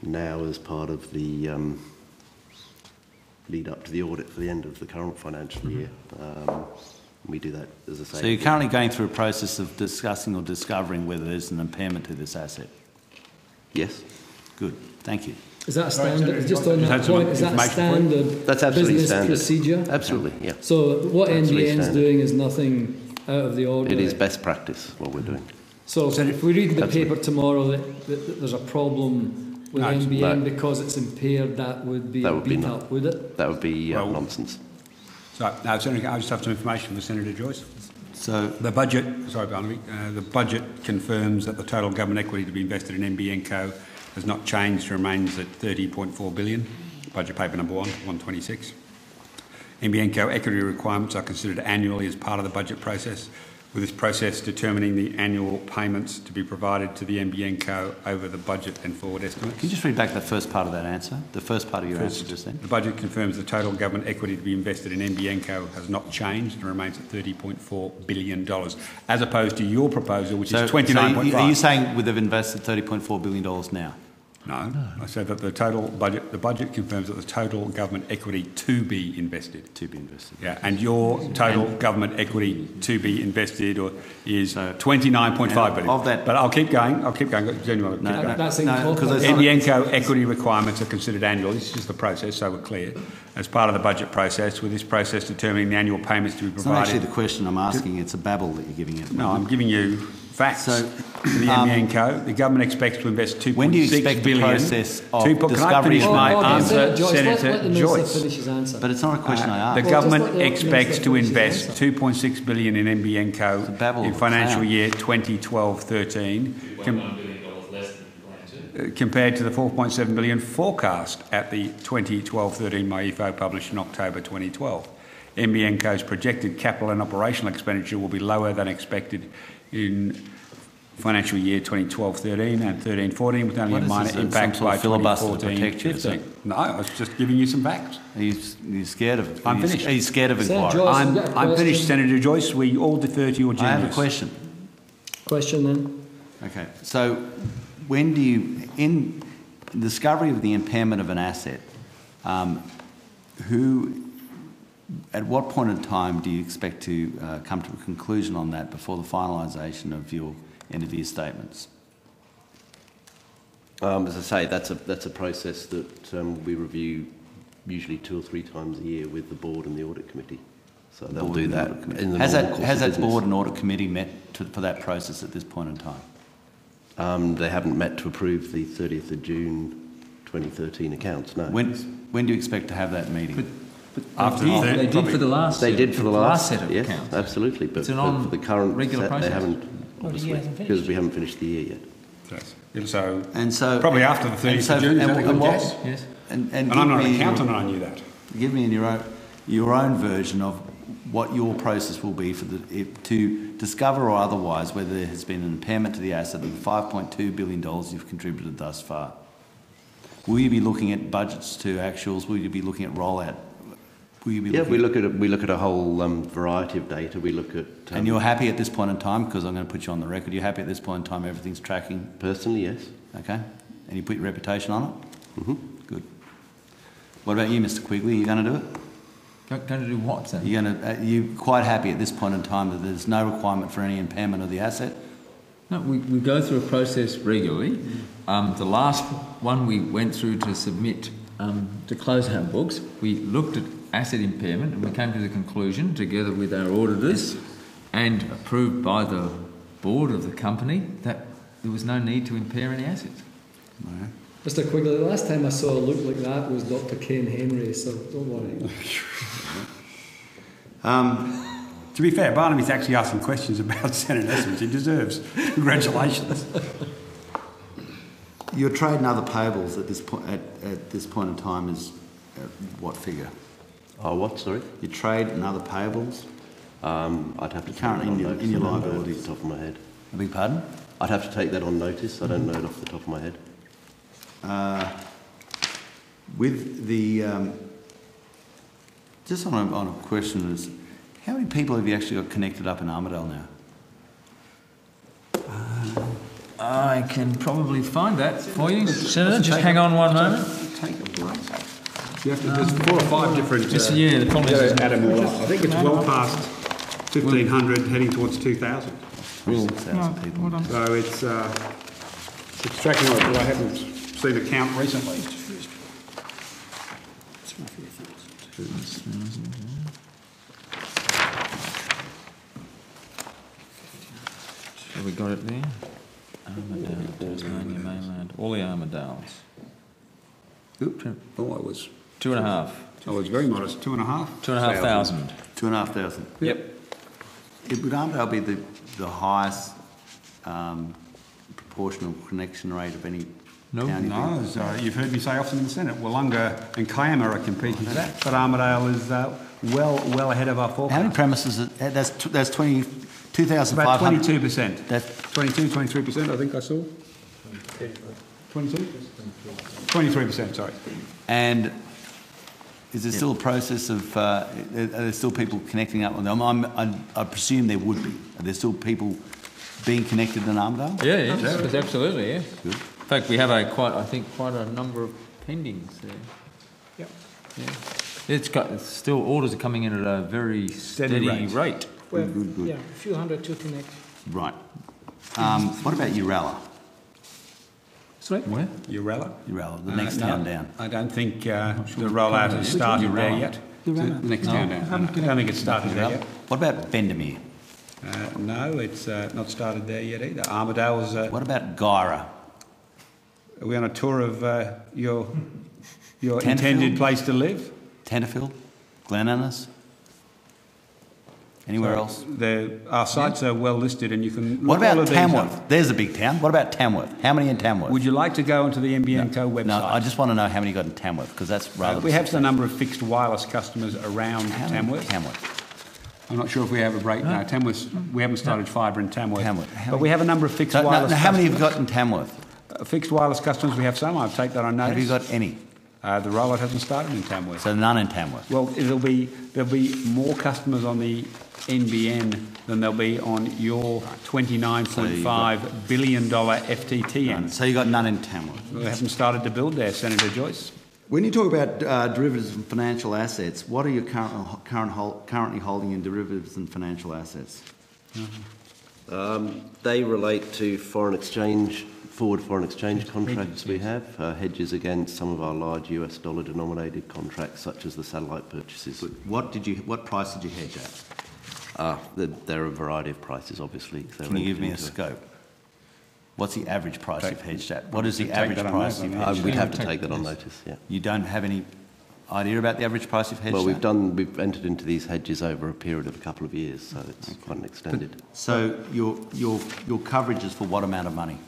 now as part of the lead up to the audit for the end of the current financial year. We do that, as I say. So you're currently going through a process of discussing or discovering whether there's an impairment to this asset? Yes. Good, thank you. Is that a standard, just on that point, is that a standard That's absolutely business standard. procedure? Absolutely, yeah. So what Absolutely NBN's standard. doing is nothing out of the ordinary? It is best practice, what we're doing. So if we read the Absolutely. paper tomorrow that there's a problem with No, NBN no. because it's impaired, that would be That would be beat no- up, would it? That would be Well- nonsense. So, now, Senator, I just have some information for Senator Joyce. So The budget, sorry, Barnaby, the budget confirms that the total government equity to be invested in NBN Co has not changed, remains at 30.4 billion. Budget paper number 126. NBN Co equity requirements are considered annually as part of the budget process, with this process determining the annual payments to be provided to the NBN Co over the budget and forward estimates. can you just read back the first part of that answer? The first part of your answer just then? The budget confirms the total government equity to be invested in NBN Co has not changed and remains at $30.4 billion, as opposed to your proposal, which is 29.5. Are you saying they've invested $30.4 billion now? No, I said that the budget confirms that the total government equity to be invested. To be invested. Yeah, and your total government equity to be invested is 29.5 billion. Of that- But I'll keep going. Genuinely, No, keep going. That's No, incorporated. because it's not- NBN Co equity requirements are considered annually. This is just the process, so we're clear. As part of the budget process, with this process determining the annual payments to be It's not actually provided. the question I'm asking, it's a babble that you're giving it. No, I'm giving you facts. So, for the NBN Co, the government expects to invest 2.6 billion. When do you expect the process of Can I discovery- finish my answer, Joyce, let Senator the minister Joyce? finish his answer. But it's not a question I The asked. government just let the expects Minister to finish his invest answer. 2.6 billion in NBN Co It's a babble in of financial clown. year 2012-13, compared to the 4.7 billion forecast at the 2012-13 MyEFO published in October 2012. NBN Co's projected capital and operational expenditure will be lower than expected in financial year 2012-13 and 13-14, with only What a is minor this, some impact sort by of filibuster to protect you, is it? 2014-15. No, I was just giving you some facts. Are you scared of? I'm finished. Are you scared of Senator inquiry? Joyce, I'm you've got a finished, question? Senator Joyce. We all defer to your I genius. have a question. Question then? Okay, so when do you, in discovery of the impairment of an asset, at what point in time do you expect to come to a conclusion on that before the finalisation of your end of year statements? As I say, that's a process that we review usually 2 or 3 times a year with the board and the audit committee. So they'll do that in the Has normal course that of business. board and audit committee met for that process at this point in time? They haven't met to approve the 30th of June 2013 accounts, no. When do you expect to have that meeting? After They did for the last They did for the last set of yes, accounts. absolutely. But It's an for the current regular set, process. they haven't, Well, the obviously, year hasn't because finished. we haven't finished the year yet. So probably after the 30th of June, is that a good guess? Yes. And And I'm not an accountant, and I knew that. Give me your own version of what your process will be for to discover or otherwise whether there has been an impairment to the asset of the $5.2 billion you've contributed thus far. Will you be looking at budgets to actuals? Will you be looking at rollout? Will you be Yeah, looking we look at a whole variety of data. We look at and you're happy at this point in time, because I'm going to put you on the record, you're happy at this point in time everything's tracking? personally, yes. Okay? And you put your reputation on it? hmm Good. What about you, Mr. Quigley? Are you going to do it? Going to do what, then? Are you quite happy at this point in time that there's no requirement for any impairment of the asset? No, we go through a process regularly. The last one we went through to submit to close our books, we looked at asset impairment and we came to the conclusion, together with our auditors and approved by the board of the company, that there was no need to impair any assets. No. Mr. Quigley, the last time I saw a look like that was Dr. Ken Henry, so don't worry. To be fair, Barnaby's actually asking questions about Senator Essence. He deserves congratulations. Your trade and other payables at this point in time is what figure? Oh, what, sorry? Your trade and other payables? I'd have to Currently in your liabilities. Off the top of my head. I beg pardon? I'd have to take that on notice. I don't know it off the top of my head. With the just on a question is, how many people have you actually got connected up in Armidale now? I can probably find that for you, Senator. Just hang on one moment. Take a break. You have to, there's 4 or 5 different... the problem is... add them all up. I think it's well past 1,500, heading towards 2,000. 6,000 people. So it's tracking on it, but I haven't seen a count recently. Have we got it there? Armidale, Tasmania mainland, all the Armidales. Oops. Oh, I was 2.5. I was very modest. 2,500. 2,500. 2,500. Yep. Would Armidale be the highest proportional connection rate of any county? No, as, you've heard me say often in the Senate, Wollonga and Kiama are competing for that, but Armidale is well ahead of our forecast. How many premises? That's 2,500. About 22%. That's 22, 23%, I think I saw. 22? 23%, sorry. And is there still a process of, are there still people connecting up on them? I presume there would be. Are there still people being connected in Armidale? Yeah, there's absolutely, yeah. Good. In fact, we have quite a number of pendings there. Yep. Yeah. It's still orders are coming in at a very steady rate. Well, Good. yeah, a few hundred to connect. Right. What about Uralla? Sorry? Where? Uralla? Uralla, the next town down. I don't think the rollout has started there yet. The next town down. I don't think it's started there yet. What about Bendemeer? No, it's not started there yet either. Armidale's... What about Gyra? Are we on a tour of your intended place to live? Tenterfield? Glen Innes? Anywhere else? Our sites are well listed and you can... What about Tamworth? There's a big town. What about Tamworth? How many in Tamworth? Would you like to go onto the NBN Co website? No, I just want to know how many got in Tamworth, because that's rather... we have a number of fixed wireless customers around Tamworth. I'm not sure if we have a break now. Tamworth, we haven't started fibre in Tamworth. But we have a number of fixed wireless customers. How many have you got in Tamworth? Fixed wireless customers, we have some. I'll take that on notice. Have you got any? The rollout hasn't started in Tamworth. So none in Tamworth? Well, there'll be more customers on the NBN than there'll be on your $29.5 billion FTTN. So you got none in Tamworth? We haven't started to build there, Senator Joyce. When you talk about derivatives and financial assets, what are you currently holding in derivatives and financial assets? They relate to forward foreign exchange contracts we have, hedges against some of our large US dollar denominated contracts, such as the satellite purchases. What price did you hedge at? There are a variety of prices, obviously. Can you give me a scope? What's the average price you've hedged at? What is the average price you've hedged at? We'd have to take that on notice, yeah. You don't have any idea about the average price you've hedged at? Well, we've entered into these hedges over a period of a couple of years, so it's quite an extended. So your coverage is for what amount of money?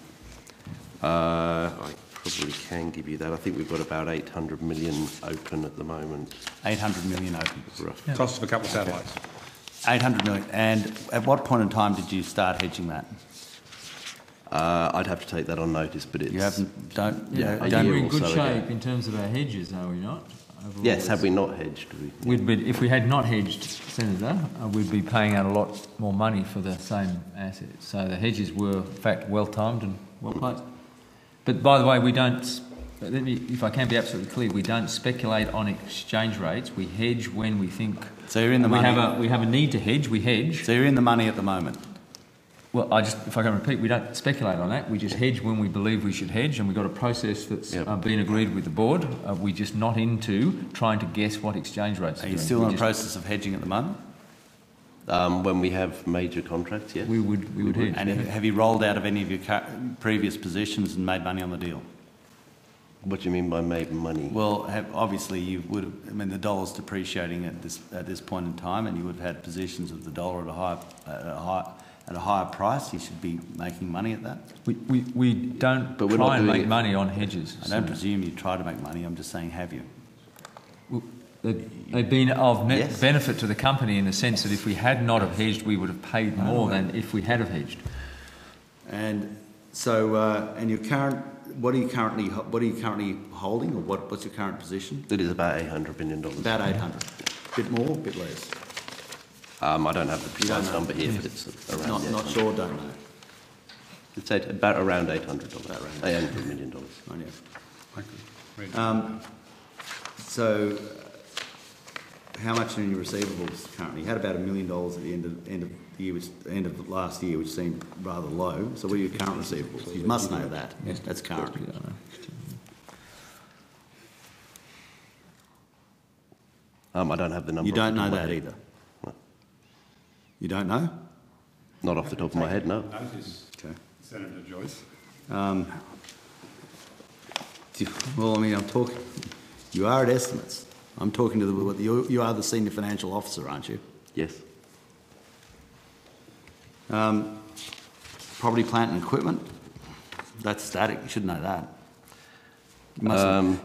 I probably can give you that. I think we've got about 800 million open at the moment. 800 million open. Roughly. Cost of a couple of satellites. 800 million. And at what point in time did you start hedging that? I'd have to take that on notice, but it's... You haven't... Are you in good shape in terms of our hedges, are we not? Overall, yes, have we not hedged? If we had not hedged, Senator, we'd be paying out a lot more money for the same assets. So the hedges were, in fact, well-timed and well-placed. But by the way, we don't... If I can be absolutely clear, we don't speculate on exchange rates. We hedge when we think... So you're in the money. We have a need to hedge. We hedge. So you're in the money at the moment. Well, if I can repeat, we don't speculate on that. We just hedge when we believe we should hedge, and we've got a process that's been agreed with the board. We're just not into trying to guess what exchange rates are. Are you still in the process of hedging at the moment? When we have major contracts, yes. We would hedge. And have you rolled out of any of your previous positions and made money on the deal? What do you mean by made money? Well, obviously you would have, I mean, the dollar's depreciating at this point in time, and you would have had positions of the dollar at a higher price. You should be making money at that. We don't But we're try not and doing make it. money on hedges. I don't presume you try to make money. I'm just saying, have you? They've been of net Yes. benefit to the company in the sense that if we had not have hedged, we would have paid more than if we had have hedged. And so, and your current, what are you currently holding, or what's your current position? It is about $800 million. About 800. Bit more, bit less. I don't have the You don't precise know. number here, but it's around Not 800. sure, don't know. It's about around $800. About around $800 million. Oh, yeah. Okay. So, how much are in your receivables currently? You had about $1 million at the end of the year, end of last year, which seemed rather low. So, what are your current receivables? You must know that. That's current. I don't have the number. You don't know off the top that of my either. head. You don't know? Not off the top of my head, no. Notice, Okay. Senator Joyce. Well, I mean, I'm talking. You are at estimates. I'm talking to you are the senior financial officer, aren't you? Yes. Property, plant and equipment. That's static. You should know that. You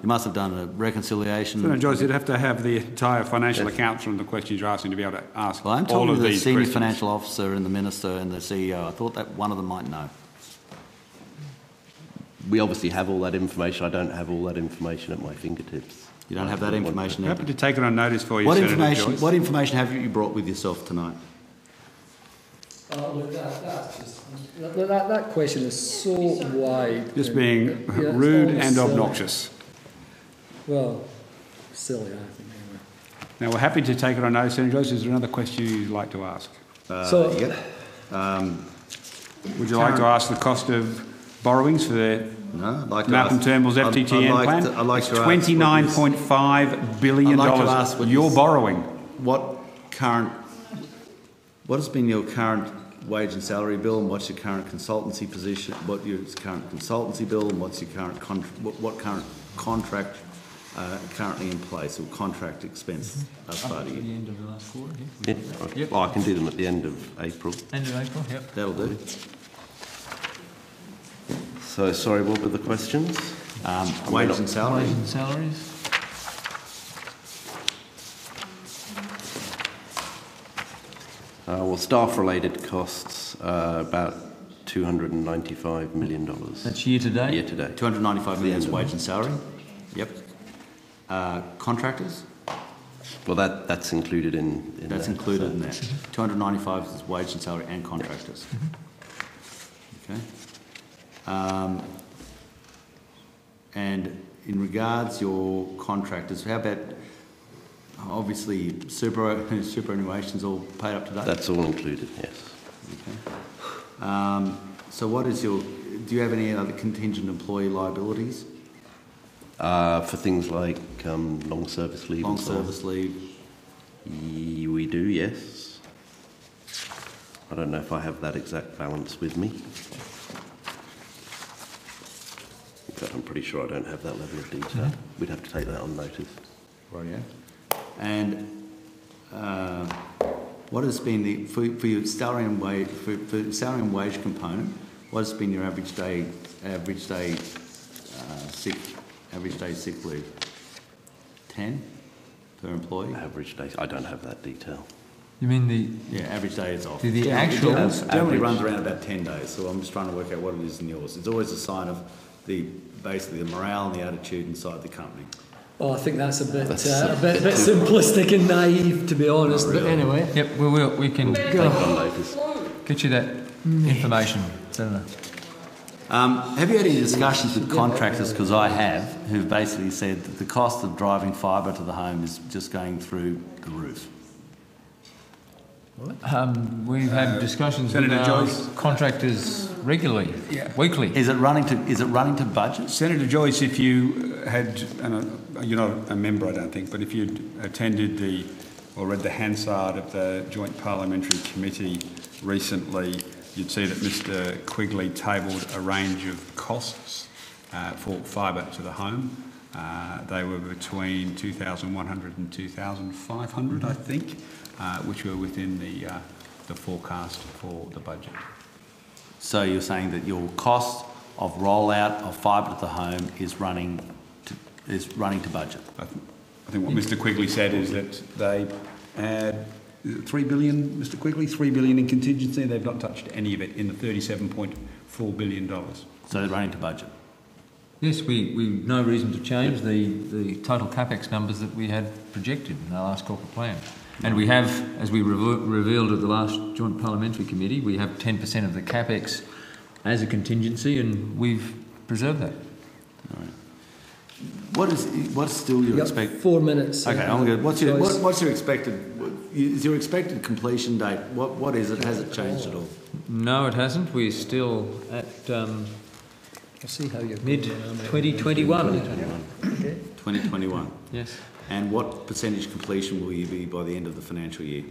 must have done a reconciliation. Senator Joyce, you'd have to have the entire financial accounts from the questions you're asking to be able to ask Well, I'm all talking of to the these senior questions. financial officer and the minister and the CEO. I thought that one of them might know. We obviously have all that information. I don't have all that information at my fingertips. You don't have that information. Happy to take it on notice for you, What Senator information? Joyce. What information have you brought with yourself tonight? Look, that question is so wide. Just and- being yeah, it's rude almost and silly. obnoxious. Well, silly, I think, anyway. Now, we're happy to take it on notice. Senator Joyce, is there another question you'd like to ask? Yep. Would you like to ask the cost of borrowings for the No, I'd like to Malcolm ask, Turnbull's FTTN plan? I'd like It's to ask $29.5 billion. I'd like to ask what You're this- borrowing. what has been your current wage and salary bill, and what's your current consultancy position? What your current consultancy bill, and what's your current what current contract currently in place, or contract expense as part of At the you? end of the last quarter, Yeah. Well, I can do them at the end of April. End of April, yep. That'll do. So, sorry, what were the questions? Wage and salary. Wages and salaries. Well, staff-related costs, about $295 million. That's year to date? Year to date. 295 million is wage and salary. Yep. Contractors. Well, that's included in That's that, included so- in there. 295 is wage and salary and contractors. Okay. And in regards your contractors, how about obviously superannuation's all paid up to date? That's all included, yes. Okay. So what is do you have any other contingent employee liabilities? For things like long service leave Long and so on. service leave? We do, yes. I don't know if I have that exact balance with me. But I'm pretty sure I don't have that level of detail. We'd have to take that on notice. Right, yeah. And what has been for your salary and wage salary and wage component? What has been your average day sick leave? 10 per employee. Average day, I don't have that detail. You mean the... Yeah, average day is off. The actual... Generally runs around about 10 days. So I'm just trying to work out what it is in yours. It's always a sign of basically the morale and the attitude inside the company. Well, I think that's a bit simplistic and naive, to be honest. But anyway, Yep, we can Take it on notice. get you that information, Senator. Have you had any discussions with contractors, because I have, who've basically said that the cost of driving fibre to the home is just going through the roof? We've had discussions with Senator our Joyce. contractors regularly, weekly. Is it running to budget? Senator Joyce, if you had, and you're not a member, I don't think, but if you'd attended or read the Hansard of the Joint Parliamentary Committee recently, you'd see that Mr Quigley tabled a range of costs for fibre to the home. They were between 2,100 and 2,500, I think, which were within the forecast for the budget. So you're saying that your cost of rollout of fibre to the home is running to budget? I think what Mr Quigley said is that they had 3 billion, Mr Quigley, 3 billion in contingency. They've not touched any of it in the $37.4 billion. So they're running to budget? Yes, we no reason to change the total capex numbers that we had projected in our last corporate plan. And we have, as we revealed at the last Joint Parliamentary Committee, we have 10% of the capex as a contingency, and we've preserved that. All right. What's still your expected? 4 minutes. Okay, I'm good. What's your expected? Is your expected completion date? What is it? Has it changed at all? No, it hasn't. We're still at I'll see how you're mid 2021. 2021. Yes. And what percentage completion will you be by the end of the financial year?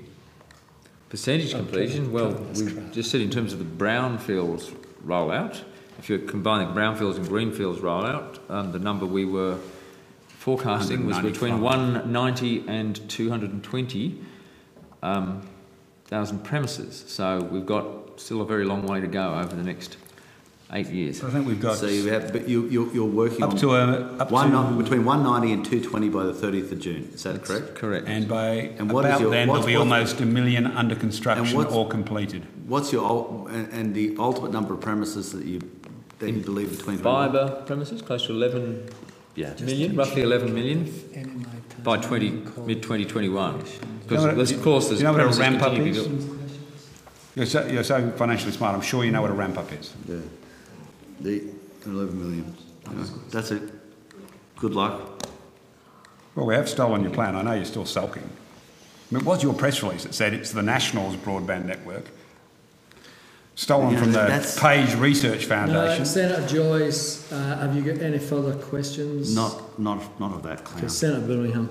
Percentage completion? Well, we just said in terms of the brownfields rollout, if you're combining brownfields and greenfields rollout, the number we were forecasting was between 190 and 220,000 premises. So we've got still a very long way to go over the next 8 years. I think we've got. So you have, but you're working up on to between 190 and 220 by the 30th of June. Is that correct? Correct. And by what about is then there'll be almost 1 million under construction or completed. What's your and the ultimate number of premises that you believe between fibre premises close to 11 million, roughly 11 million by mid 2021. Because of course there's what a ramp up is. You're so financially smart. I'm sure you know what a ramp up is. Yeah. The 11 million. That's it. Good luck. Well, we have stolen your plan. I know you're still sulking. I mean, what's your press release that said it's the Nationals broadband network? Stolen from the Page Research Foundation. No, Senator Joyce, have you got any further questions? Not of that claim. Okay, Senator Birmingham.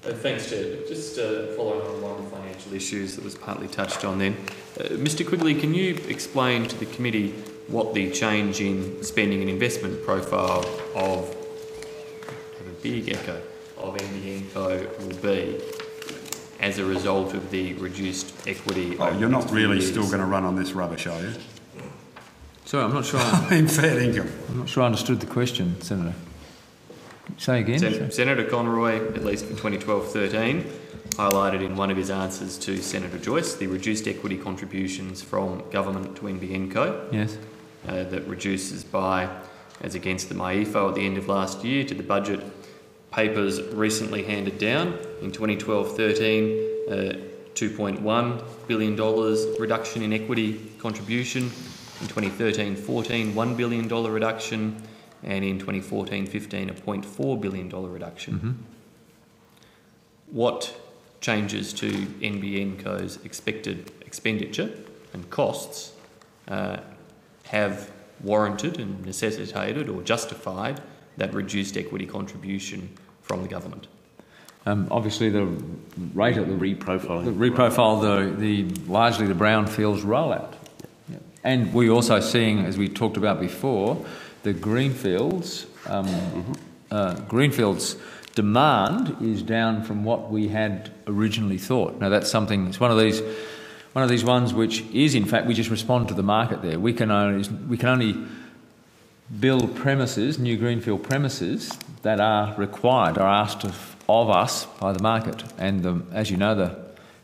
Thanks, Chair. Just following on one of the financial issues that was partly touched on then. Mr Quigley, can you explain to the committee what the change in spending and investment profile of a big echo of NBN Co will be as a result of the reduced equity? Oh, you're not really still going to run on this rubbish, are you? Sorry, I'm not sure. In fair income. I'm not sure I understood the question, Senator. Say again. Senator Conroy, at least for 2012-13, highlighted in one of his answers to Senator Joyce the reduced equity contributions from government to NBN Co. Yes. That reduces by, as against the myEFO at the end of last year, to the budget papers recently handed down in 2012-13, $2.1 billion reduction in equity contribution. In 2013-14, $1 billion reduction. And in 2014-15, a $0.4 billion reduction. Mm-hmm. What changes to NBN Co's expected expenditure and costs have warranted and necessitated or justified that reduced equity contribution from the government? Obviously, the rate of the reprofiling, the largely the brownfields rollout, and we're also seeing, as we talked about before, the greenfields. Greenfields demand is down from what we had originally thought. Now that's something. It's one of these ones which is, in fact, we just respond to the market. There, we can only build premises, new greenfield premises that are required, are asked of us by the market. And as you know, the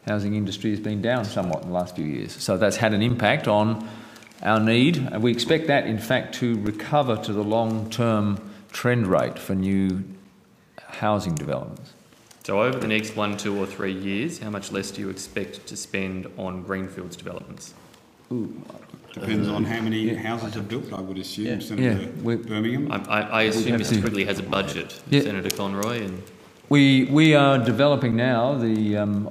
housing industry has been down somewhat in the last few years. So that's had an impact on our need, and we expect that, in fact, to recover to the long-term trend rate for new housing developments. So over the next 1, 2 or 3 years, how much less do you expect to spend on greenfields developments? Depends on how many houses are built, I would assume, Senator Birmingham. I assume Mr Quigley has a budget, Senator Conroy. And we are developing now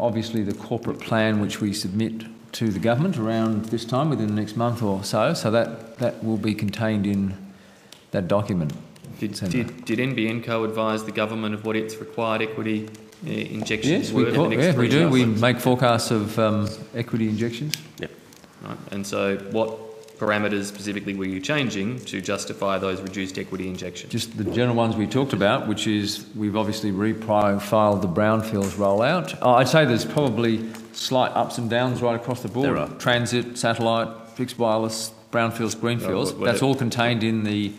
obviously the corporate plan which we submit to the government around this time, within the next month or so. So that will be contained in that document. Did NBN Co advise the government of what its required equity injections were? Yes, we do. We make forecasts of equity injections. Yep. Right. And so what parameters specifically were you changing to justify those reduced equity injections? Just the general ones we talked about, which is we've obviously reprofiled the brownfields rollout. I'd say there's probably slight ups and downs right across the board. There are. Transit, satellite, fixed wireless, brownfields, greenfields. That's all contained in the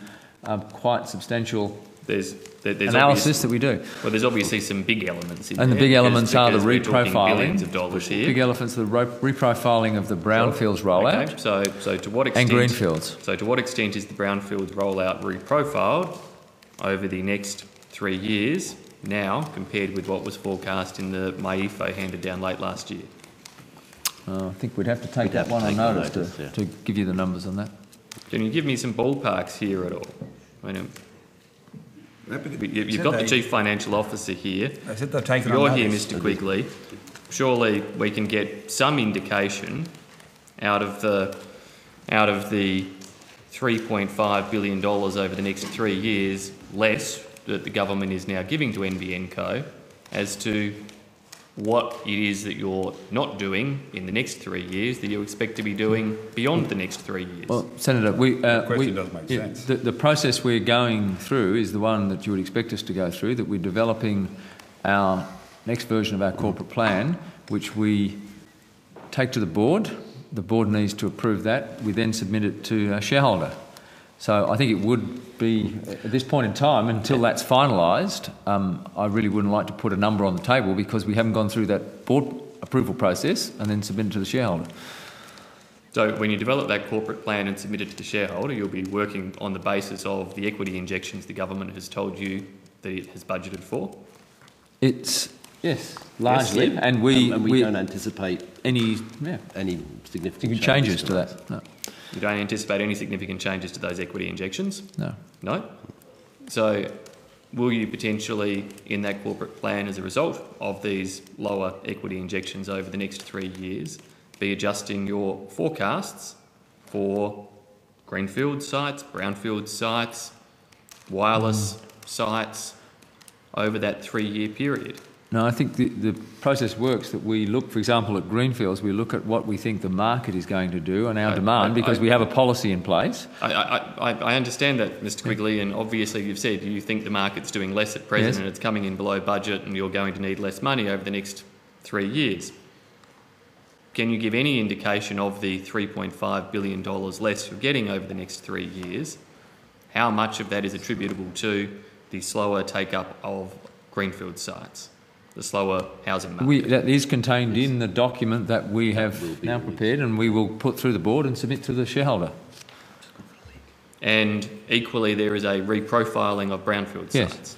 quite substantial There's analysis that we do. Well, there's obviously some big elements in And there. the big elements are the because we're talking reprofiling. billions of dollars here. Big elements are the reprofiling of the brownfields rollout. Okay, so to what extent? And greenfields. So to what extent is the brownfields rollout reprofiled over the next 3 years now compared with what was forecast in the myEFO handed down late last year? I think we'd have to take We'd that have to one on take the notice notice, to give you the numbers on that. Can you give me some ballparks here at all? I mean, you've got the Chief Financial Officer here. They said they've taken You're on here, notice. Mr. Quigley. Surely we can get some indication out of the $3.5 billion over the next 3 years less that the government is now giving to NBN Co as to what it is that you're not doing in the next 3 years that you expect to be doing beyond the next 3 years. Well, Senator, question does make sense. The process we're going through is the one that you would expect us to go through, that we're developing our next version of our corporate plan, which we take to the board. The board needs to approve that. We then submit it to a shareholder. So I think it would be, at this point in time, until that's finalised, I really wouldn't like to put a number on the table because we haven't gone through that board approval process and then submit it to the shareholder. So when you develop that corporate plan and submit it to the shareholder, you'll be working on the basis of the equity injections the government has told you that it has budgeted for? It's, yes, largely. Yes, and we don't anticipate any significant changes to that. No. You don't anticipate any significant changes to those equity injections? No. No? So will you potentially, in that corporate plan as a result of these lower equity injections over the next 3 years, be adjusting your forecasts for greenfield sites, brownfield sites, wireless sites over that 3-year period? No, I think the process works that we look, for example, at greenfields, we look at what we think the market is going to do and our demand because we have a policy in place. I understand that, Mr. Quigley, and obviously you've said you think the market's doing less at present and it's coming in below budget and you're going to need less money over the next 3 years. Can you give any indication of the $3.5 billion less you're getting over the next 3 years? How much of that is attributable to the slower take-up of greenfield sites? The slower housing market. That is contained in the document that we have now prepared and we will put through the board and submit to the shareholder. And equally there is a reprofiling of brownfield sites.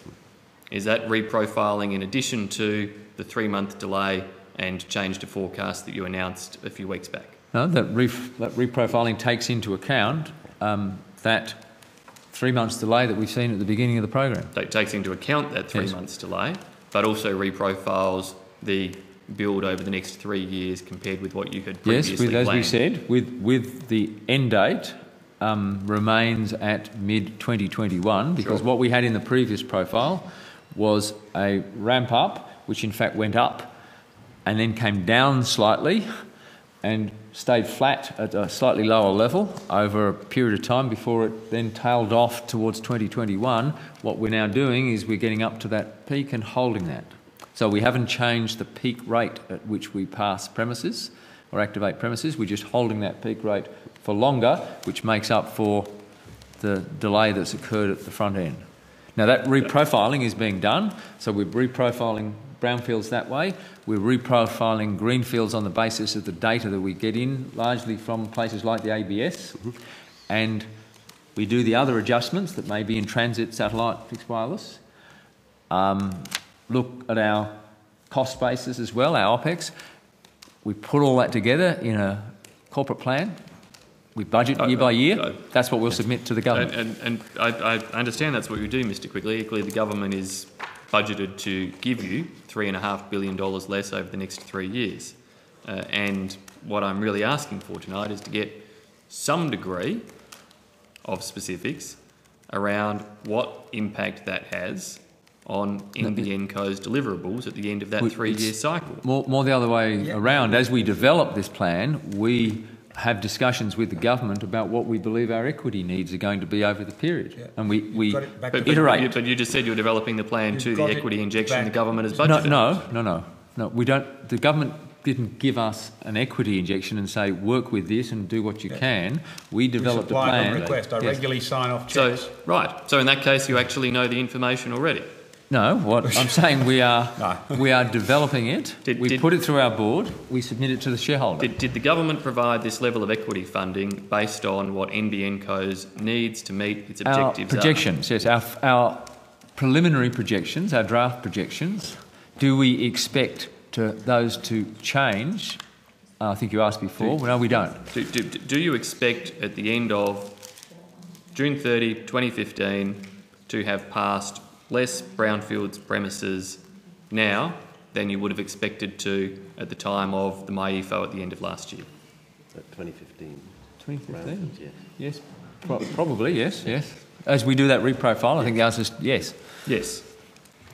Is that reprofiling in addition to the 3-month delay and change to forecast that you announced a few weeks back? No, that reprofiling takes into account that 3 months delay that we've seen at the beginning of the program. It takes into account that 3 months delay, but also reprofiles the build over the next 3 years compared with what you had previously planned. Yes, as we said, with the end date remains at mid-2021 because what we had in the previous profile was a ramp up, which in fact went up and then came down slightly and stayed flat at a slightly lower level over a period of time before it then tailed off towards 2021. What we're now doing is we're getting up to that peak and holding that. So we haven't changed the peak rate at which we pass premises or activate premises. We're just holding that peak rate for longer, which makes up for the delay that's occurred at the front end. Now that reprofiling is being done, so we're reprofiling brownfields that way. We're reprofiling greenfields on the basis of the data that we get in, largely from places like the ABS. And we do the other adjustments that may be in transit, satellite, fixed wireless. Look at our cost basis as well, our OPEX. We put all that together in a corporate plan. We budget year by year. That's what we'll submit to the government. And I understand that's what you do, Mr. Quigley. Equally, the government is budgeted to give you $3.5 billion less over the next 3 years. And what I'm really asking for tonight is to get some degree of specifics around what impact that has on NBN Co's deliverables at the end of that 3-year cycle. More the other way around. As we develop this plan, we have discussions with the government about what we believe our equity needs are going to be over the period. Yeah. And we Got it back to iterate. But you just said you were developing the plan to the got it equity injection back. the government has budgeted. No, we don't. The government didn't give us an equity injection and say, work with this and do what you can. We developed a plan. On request. I Yes. regularly sign off So, checks. right. So in that case, you actually know the information already. No, what I'm saying, we are developing it. We put it through our board. We submit it to the shareholder. Did the government provide this level of equity funding based on what NBN Co's needs to meet its objectives Our projections, yes, our preliminary projections, our draft projections. Do we expect those to change? I think you asked before. No, we don't. Do you expect at the end of June 30, 2015 to have passed less brownfields premises now than you would have expected to at the time of the myEFO at the end of last year? 2015. 2015? Yes. Yes, probably, yes. As we do that reprofile, I think the answer is yes. Yes.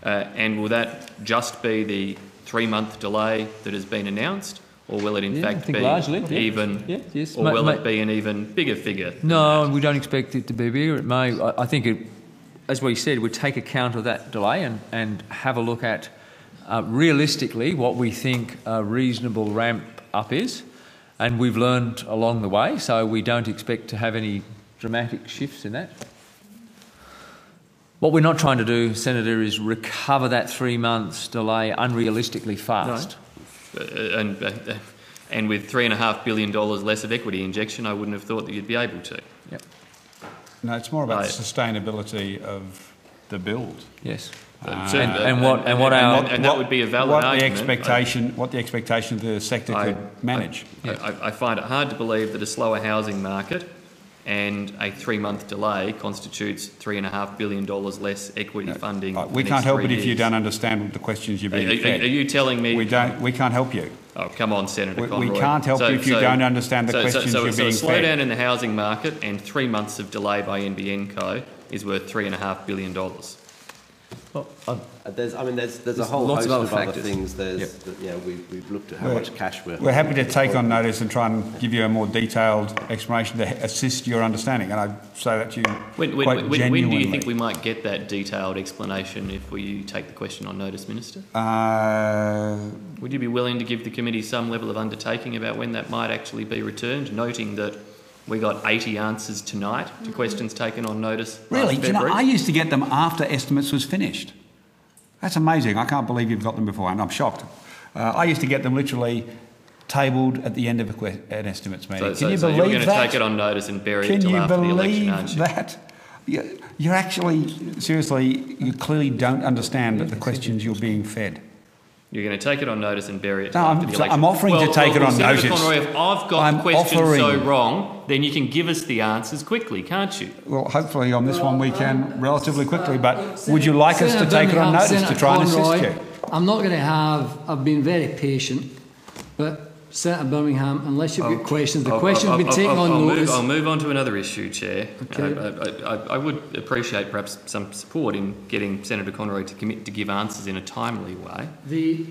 And will that just be the 3-month delay that has been announced, or will it in fact be largely, even, yes. or will it be an even bigger figure? No, we don't expect it to be bigger. It may. I think it, as we said, we take account of that delay and have a look at realistically what we think a reasonable ramp up is, and we've learned along the way, so we don't expect to have any dramatic shifts in that. What we're not trying to do, Senator, is recover that 3 months delay unrealistically fast. No. And with $3.5 billion less of equity injection, I wouldn't have thought that you'd be able to. Yep. No, it's more about the sustainability of the build. Yes. And that would be a valid argument. What the expectation of the sector could manage. I find it hard to believe that a slower housing market and a 3-month delay constitutes $3.5 billion less equity funding. We can't help it if you don't understand the questions you're being fed. Are you telling me... We can't help you. Oh, come on, Senator Conroy. We can't help you if you don't understand the questions you're being fed. So a slowdown in the housing market and 3 months of delay by NBN Co is worth $3.5 billion. Well, there's a whole lots host of of other other factors. things. We've looked at how much cash we're... We're happy to take on notice and try and give you a more detailed explanation to assist your understanding. And I say that to you quite genuinely. When do you think we might get that detailed explanation if we take the question on notice, Minister? Would you be willing to give the committee some level of undertaking about when that might actually be returned, noting that we got 80 answers tonight to questions taken on notice Really? last February? I used to get them after estimates was finished. That's amazing. I can't believe you've got them beforehand. I'm shocked. I used to get them literally tabled at the end of an estimates meeting. Can you believe that? You're going to take it on notice and bury it till after the election, aren't you? That? You're actually, seriously, you clearly don't understand the questions you're being fed. You're going to take it on notice and bury it No, after the election. I'm offering to take it on notice. Senator Conroy, if I've got the question so wrong, then you can give us the answers quickly, can't you? Well, hopefully on this one we can relatively quickly, but would you like us to take it on notice to try and assist you? I'm not going to I've been very patient, but Senator Birmingham, unless you've got questions, the questions have been taken on notice. I'll move on to another issue, Chair. Okay. I would appreciate perhaps some support in getting Senator Conroy to commit to give answers in a timely way. The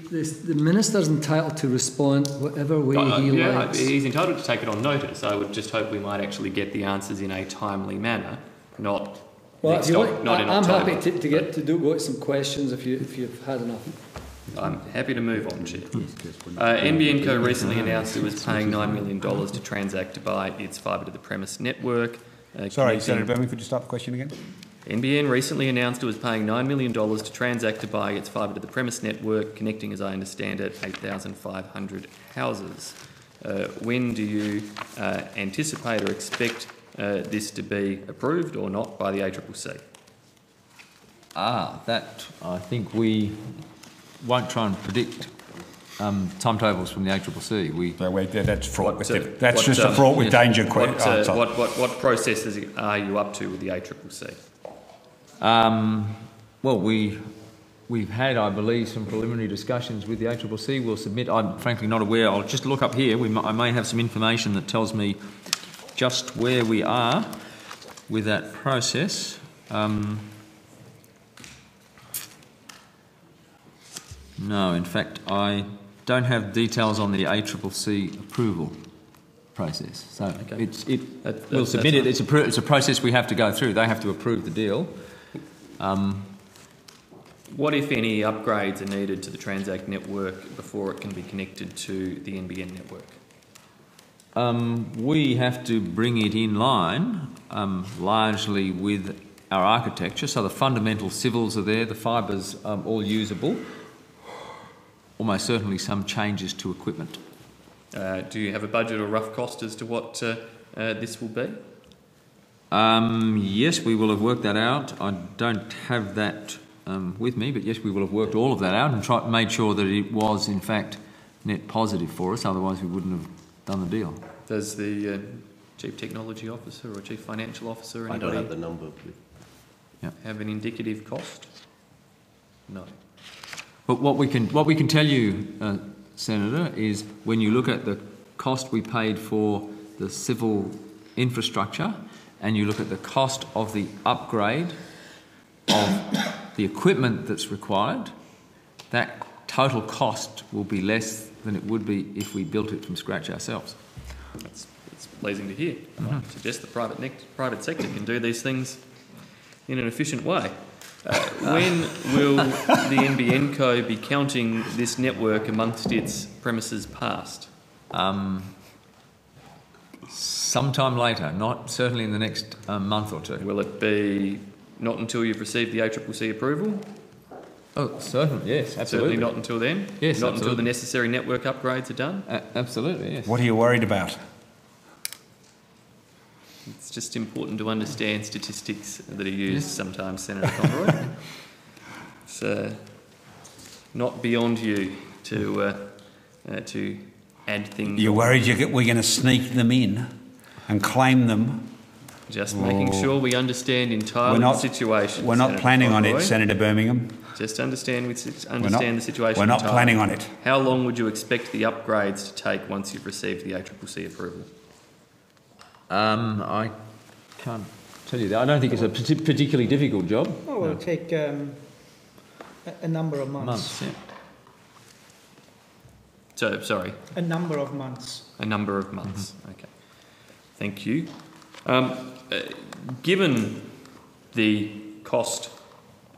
Minister's entitled to respond whatever way he likes. He's entitled to take it on notice. I would just hope we might actually get the answers in a timely manner, not Well, not in I'm October. happy to go with some questions if you've had enough. I'm happy to move on, Chair. NBN Co recently announced it was paying $9 million to transact to buy its fibre to the premise network. Sorry, Senator Birmingham, could you start the question again? NBN recently announced it was paying $9 million to transact to buy its fibre to the premise network, connecting, as I understand it, 8,500 houses. When do you anticipate or expect this to be approved or not by the ACCC? That I think we won't try and predict timetables from the ACCC. That's fraught with that's just a fraught with danger. What processes are you up to with the ACCC? Well, we've had, I believe, some preliminary discussions with the ACCC. We'll submit. I'm frankly not aware. I'll just look up here. I may have some information that tells me just where we are with that process. No, in fact, I don't have details on the ACCC approval. process. So Okay. we'll submit it. It's a process we have to go through. They have to approve the deal. What, if any, upgrades are needed to the Transact network before it can be connected to the NBN network? We have to bring it in line largely with our architecture. So the fundamental civils are there, the fibres all usable. Almost certainly some changes to equipment. Do you have a budget or rough cost as to what this will be? Yes, we will have worked that out. I don't have that with me, but yes, we will have worked all of that out and made sure that it was, in fact, net positive for us. Otherwise, we wouldn't have done the deal. Does the Chief Technology Officer or Chief Financial Officer, I anybody, don't have the number. have an indicative cost? No. But what we can tell you, Senator, is when you look at the cost we paid for the civil infrastructure and you look at the cost of the upgrade of the equipment that's required, that total cost will be less than it would be if we built it from scratch ourselves. It's pleasing to hear. I suggest the private sector can do these things in an efficient way. When will the NBN Co be counting this network amongst its premises past? Sometime later, not certainly in the next month or two. Will it be not until you've received the ACCC approval? Oh, certainly, yes, absolutely. Certainly not until then? Yes, not absolutely. until the necessary network upgrades are done? Absolutely, yes. What are you worried about? It's just important to understand statistics that are used sometimes, Senator Conroy. It's not beyond you to add things. You're worried we're going to sneak them in and claim them? Just making sure we understand entirely the situation. We're not Senator planning on Conroy. it, Senator Birmingham. Just understand the situation. We're not entirely. planning on it. How long would you expect the upgrades to take once you've received the ACCC approval? I can't tell you that. I don't think it's a particularly difficult job. Oh, well, it'll take a number of months. Yeah. So, sorry. A number of months. A number of months. Okay. Thank you. Given the cost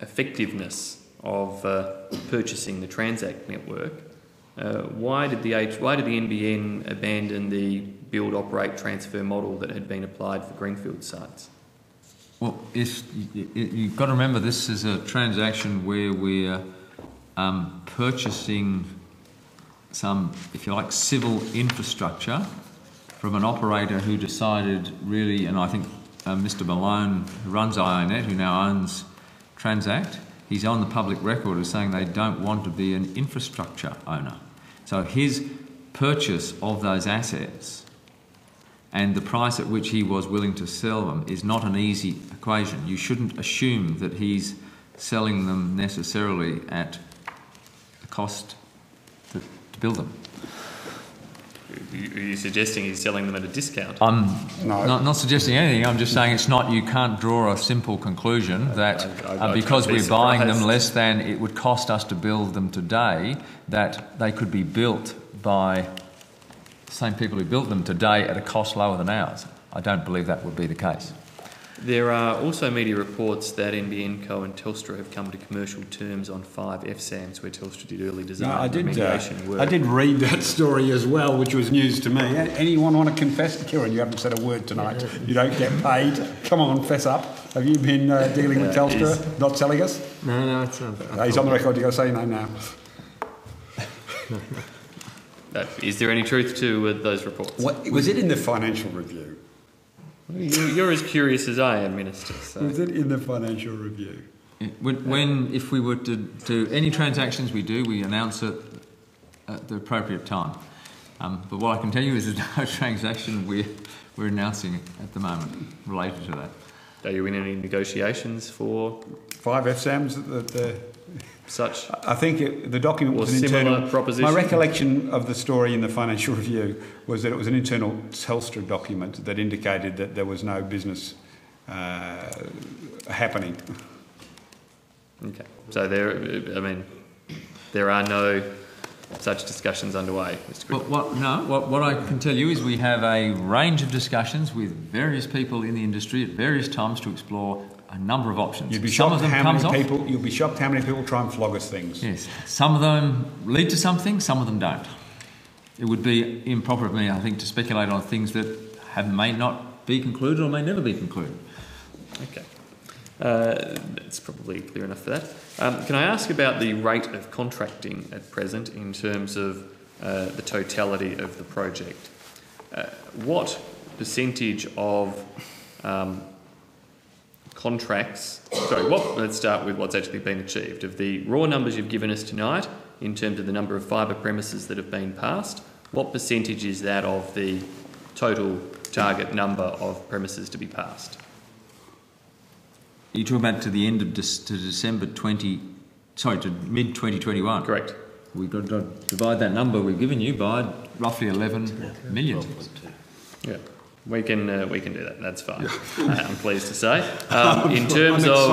effectiveness of purchasing the Transact network, why did the NBN abandon the build, operate, transfer model that had been applied for greenfield sites? Well, you've got to remember this is a transaction where we're purchasing some, if you like, civil infrastructure from an operator who decided really, and I think Mr Malone, who runs IONET, who now owns Transact, he's on the public record as saying they don't want to be an infrastructure owner. So his purchase of those assets and the price at which he was willing to sell them is not an easy equation. You shouldn't assume that he's selling them necessarily at the cost to build them. Are you suggesting he's selling them at a discount? I'm not suggesting anything. I'm just saying you can't draw a simple conclusion that because we're buying them less than it would cost us to build them today, that they could be built by the same people who built them today at a cost lower than ours. I don't believe that would be the case. There are also media reports that NBN Co and Telstra have come to commercial terms on 5 FSAMs where Telstra did early design remediation work. I did read that story as well, which was news to me. Anyone want to confess? Kieran, you haven't said a word tonight. You don't get paid. Come on, fess up. Have you been dealing with Telstra, not telling us? No, it's not. He's on the record. You've got to say no now. Is there any truth to those reports? Was it in the financial review? You're as curious as I am, Minister. So. Was it in the financial review? If we were to do any transactions we do, we announce it at the appropriate time. But what I can tell you is there's no transaction we're announcing at the moment related to that. Are you in any negotiations for 5 FSAMs? Such? I think the document was an internal proposition. My recollection of the story in the financial review was that it was an internal Telstra document that indicated that there was no business happening. Okay, so there are no such discussions underway, Mr. Cricket? What I can tell you is we have a range of discussions with various people in the industry at various times to explore a number of options. You'd be shocked how many people try and flog us things. Yes, some of them lead to something, some of them don't. It would be improper of me, I think, to speculate on things that may not be concluded or may never be concluded. Okay. That's probably clear enough for that. Can I ask about the rate of contracting at present in terms of the totality of the project? What percentage of let's start with what's actually been achieved. Of the raw numbers you've given us tonight, in terms of the number of fibre premises that have been passed, what percentage is that of the total target number of premises to be passed? You're talking about to the end of December to mid-2021? Correct. We've got to divide that number we've given you by roughly 11 million. Yeah. We can do that. That's fine. I'm pleased to say. In terms of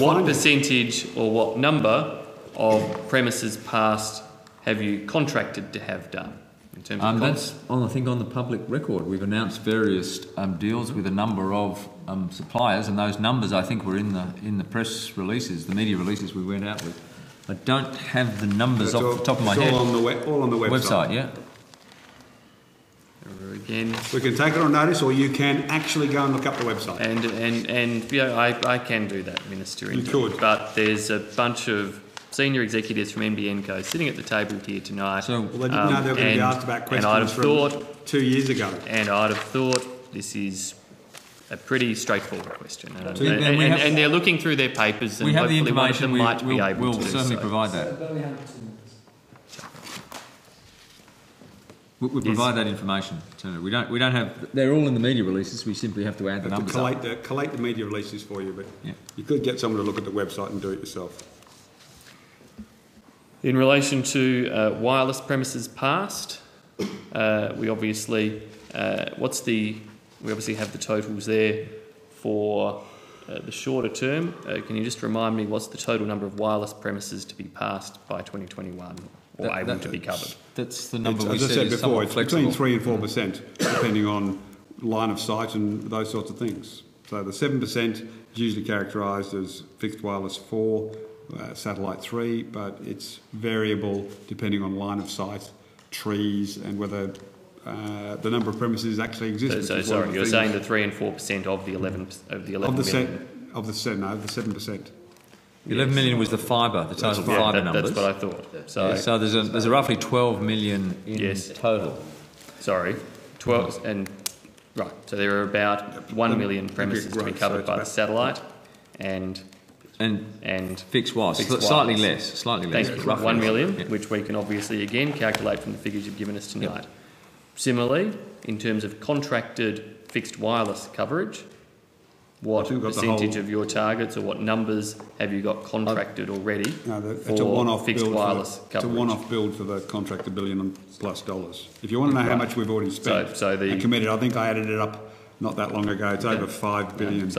what percentage or what number of premises passed have you contracted to have done? In terms of that's on the public record. We've announced various deals with a number of suppliers, and those numbers I think were in the press releases, the media releases we went out with. I don't have the numbers off the top of my head. All on the website. Yeah. Again, we can take it on notice, or you can actually go and look up the website. And yeah, I can do that, Minister. You could. But there's a bunch of senior executives from NBN Co sitting at the table here tonight. Well, they didn't know they were going to be asked about questions from 2 years ago. And I'd have thought this is a pretty straightforward question. And they're looking through their papers, and we have the hopefully one of information. them might be able we'll to do certainly so. provide that. We'll provide that information. We don't have. They're all in the media releases. We simply have to add the numbers. Collate the media releases for you, but you could get someone to look at the website and do it yourself. In relation to wireless premises passed, we obviously have the totals there for the shorter term. Can you just remind me what's the total number of wireless premises to be passed by 2021 or able to be covered? That's the number as I said before. It's between 3 and 4%, depending on line of sight and those sorts of things. So the 7% is usually characterised as fixed wireless 4. Satellite 3, but it's variable depending on line of sight, trees, and whether the number of premises actually exist. So sorry, you're saying the 3 and 4% of the 11 million? Of the 7%. 11 million was the fibre, the total fibre numbers. That's what I thought. So there's a roughly 12 million in total. Sorry, 12 and right. So there are about 1 million premises to be covered by the satellite, and fixed wireless, slightly less. Thank you. 1 million, which we can obviously again calculate from the figures you've given us tonight. Yep. Similarly, in terms of contracted fixed wireless coverage, what percentage of your targets or what numbers have you got contracted already for fixed wireless coverage? It's a one-off build for the contracted $1 billion plus. If you want to know how much we've already spent and committed, I think I added it up not that long ago. It's over $5 billion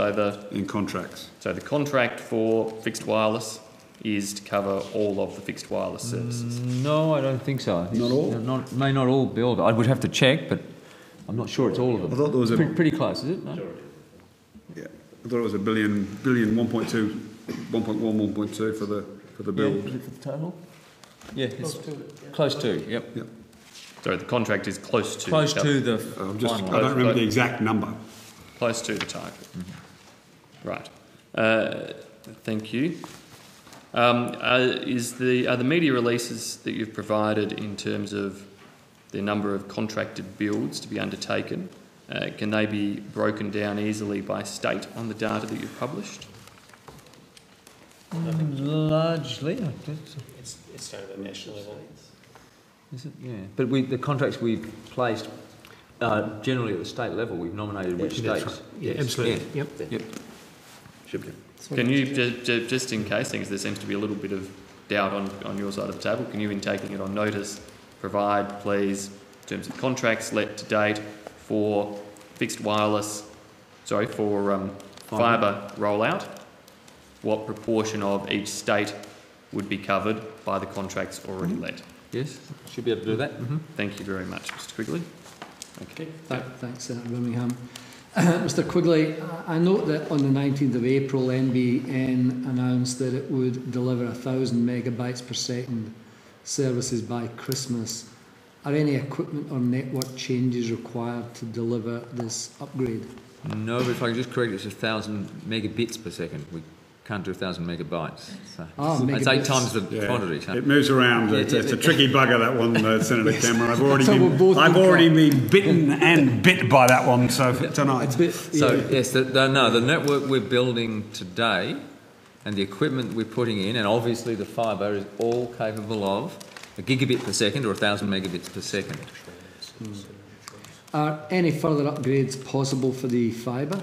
in contracts. So the contract for fixed wireless is to cover all of the fixed wireless services? No, I don't think so. Not all? May not all build. I would have to check, but I'm not sure it's all of them. I thought there was pretty close, is it? No? Yeah, I thought it was $1 billion, 1.2, 1.2 for the build. Yeah, for the total? Yeah, it's close to. Yep. So the contract is close to the I don't remember the exact number. Close to the target. Mm-hmm. Right. Thank you. Are the media releases that you've provided in terms of the number of contracted builds to be undertaken, can they be broken down easily by state on the data that you've published? Largely. It's done at a national level. Is it? Yeah. But the contracts we've placed generally at the state level, we've nominated which states. Right. Yeah, absolutely. Yeah. Yep. Should be. Can you, just in case, because there seems to be a little bit of doubt on your side of the table, can you, in taking it on notice, provide, please, in terms of contracts let to date for fibre rollout, what proportion of each state would be covered by the contracts already let? Yes, should be able to do that. Thank you very much, Mr. Quigley. Okay. Thanks, Senator Birmingham. Mr. Quigley, I note that on the 19th of April, NBN announced that it would deliver 1,000 megabytes per second services by Christmas. Are any equipment or network changes required to deliver this upgrade? No, but if I can just correct it, it's 1,000 megabits per second. We can't do 1,000 megabytes. So it's 8 times the quantity. So. It moves around. It's a tricky bugger, that one, Senator Cameron. I've already been bitten and bit by that one tonight. Yes, the network we're building today and the equipment we're putting in, and obviously the fibre is all capable of a gigabit per second or 1,000 megabits per second. Are any further upgrades possible for the fibre?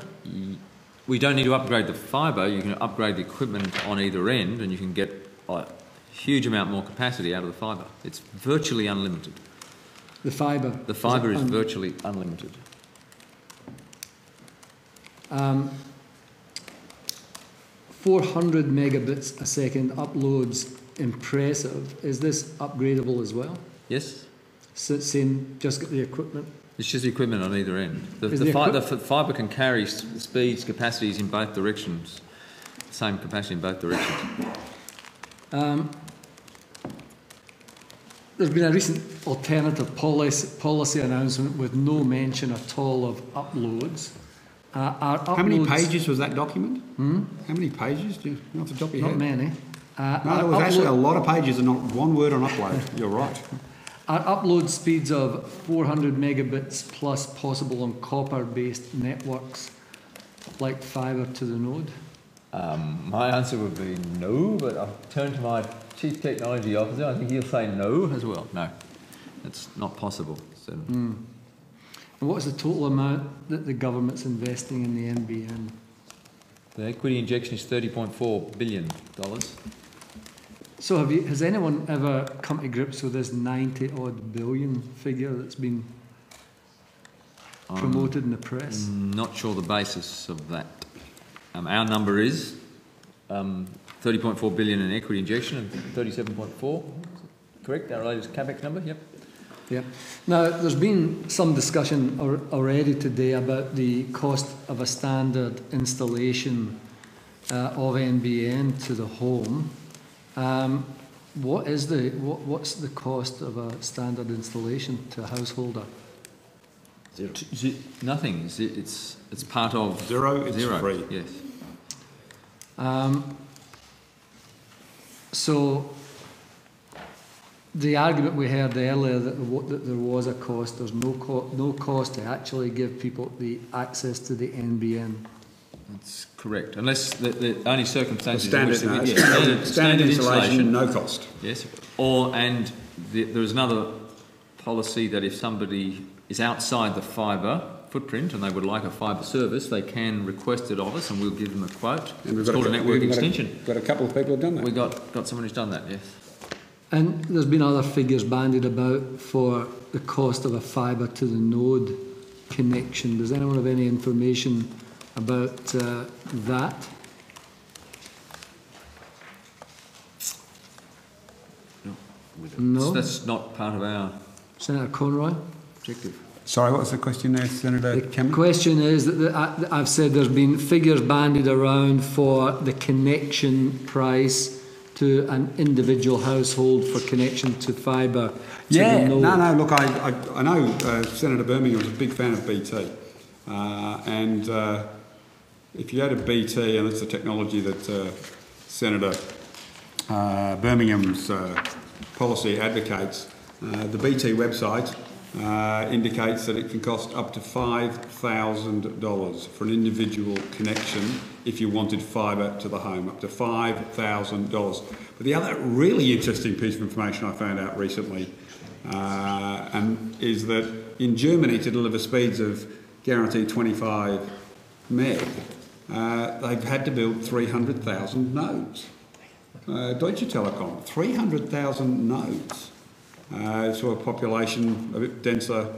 We don't need to upgrade the fibre. You can upgrade the equipment on either end, and you can get a huge amount more capacity out of the fibre. It's virtually unlimited. The fibre? The fibre is virtually unlimited. 400 megabits a second uploads impressive. Is this upgradable as well? Yes. So same, just get the equipment? It's just the equipment on either end. The fibre can carry speeds, capacities in both directions. Same capacity in both directions. There's been a recent alternative policy announcement with no mention at all of uploads. How many pages was that document? How many pages? Do you know off the top of your head? Not many. No, there was actually a lot of pages and not one word on upload. You're right. Are upload speeds of 400 megabits plus possible on copper-based networks like fibre to the node? My answer would be no, but I'll turn to my Chief Technology Officer. I think he'll say no as well. No, it's not possible. So. And what is the total amount that the government's investing in the NBN? The equity injection is $30.4 billion. So has anyone ever come to grips with this 90-odd billion figure that's been promoted in the press? Not sure the basis of that. Our number is 30.4 billion in equity injection and 37.4. Correct? Our latest CapEx number. Yep. Yeah. Now, there's been some discussion already today about the cost of a standard installation of NBN to the home. What's the cost of a standard installation to a householder? Zero. Nothing. It's part of zero. It's zero. Free. Yes. So the argument we heard earlier that there was a cost, there's no cost to actually give people the access to the NBN. That's correct, unless the only circumstances standard installation, no cost. Yes, there is another policy that if somebody is outside the fibre footprint and they would like a fibre service, they can request it of us, and we'll give them a quote. And it's called a network extension. Got a couple of people who've done that. We got someone who's done that. Yes. And there's been other figures bandied about for the cost of a fibre to the node connection. Does anyone have any information about that? No. That's not part of our Senator Conroy? objective. Sorry, what was the question there, Senator Cameron? The question is that I've said there's been figures bandied around for the connection price to an individual household for connection to fibre. No, look, I know Senator Birmingham was a big fan of BT. And if you go to BT, and that's the technology that Senator Birmingham's policy advocates, the BT website indicates that it can cost up to $5,000 for an individual connection if you wanted fibre to the home, up to $5,000. But the other really interesting piece of information I found out recently is that in Germany, to deliver speeds of guaranteed 25 meg, they've had to build 300,000 nodes. Deutsche Telekom, 300,000 nodes. To a population a bit denser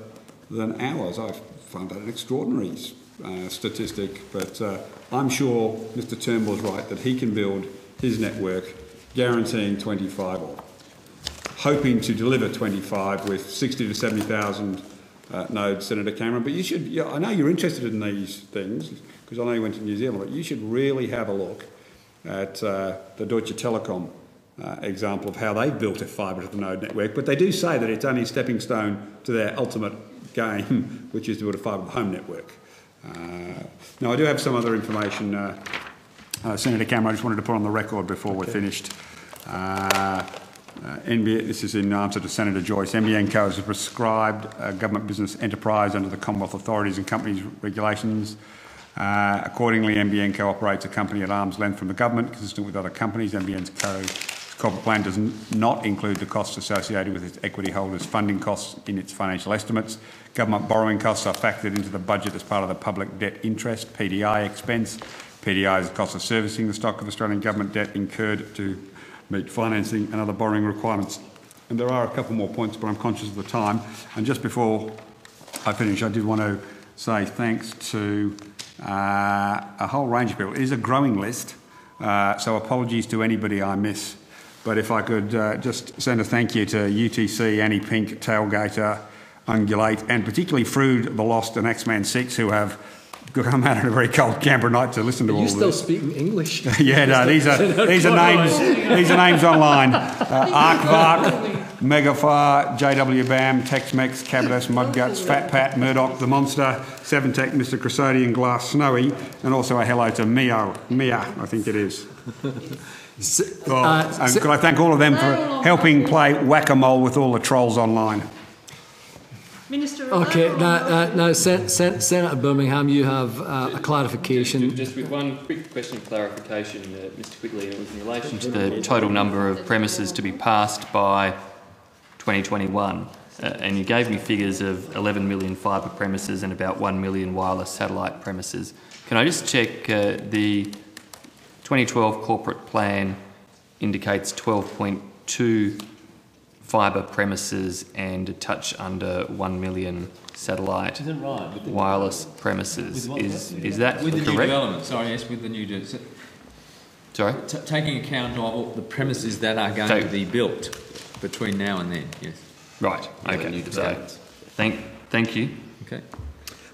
than ours. I found that an extraordinary statistic, but I'm sure Mr Turnbull's right that he can build his network guaranteeing 25 or hoping to deliver 25 with 60 to 70,000 nodes, Senator Cameron. But you should, I know you're interested in these things because I know you went to New Zealand, but you should really have a look at the Deutsche Telekom example of how they've built a fibre to the node network. But they do say that it's only a stepping stone to their ultimate game, which is to build a fibre to the home network. Now, I do have some other information, Senator Cameron, I just wanted to put on the record before we're finished. NBN, this is in answer to Senator Joyce. NBN Co is a prescribed government business enterprise under the Commonwealth Authorities and Companies Regulations. Accordingly, NBN Co operates a company at arm's length from the government, consistent with other companies. NBN Co's corporate plan does not include the costs associated with its equity holders' funding costs in its financial estimates. Government borrowing costs are factored into the budget as part of the public debt interest, PDI expense. PDI is the cost of servicing the stock of Australian government debt incurred to meet financing and other borrowing requirements. And there are a couple more points, but I'm conscious of the time. And just before I finish, I did want to say thanks to a whole range of people. It is a growing list, so apologies to anybody I miss. But if I could just send a thank you to UTC, Annie Pink, Tailgater, Ungulate, and particularly Frood, The Lost, and X-Man 6, who have come out on a very cold Canberra night to listen to all this. Are you still speaking English? Yeah, no, these are names online. Arkvark, Megafar, JW Bam, Tex-Mex, Cabotus, Mudguts, Fat Pat, Murdoch, The Monster, Seven Tech, Mr. Cresodian, Glass Snowy, and also a hello to Mia, I think it is. Could I thank all of them for helping play whack-a-mole with all the trolls online? Minister. Okay, now Senator Birmingham, you have a clarification. Just with one quick question of clarification, Mr. Quigley, it was in relation to the total number of premises to be passed by 2021, and you gave me figures of 11 million fibre premises and about 1 million wireless satellite premises. Can I just check the 2012 corporate plan indicates 12.2 fibre premises and a touch under 1 million satellite wireless premises. Is that with the correct? New development? Sorry, yes, with the new. Sorry? Taking account of all the premises that are going to be built between now and then, yes. Right, okay. So, thank you. Okay.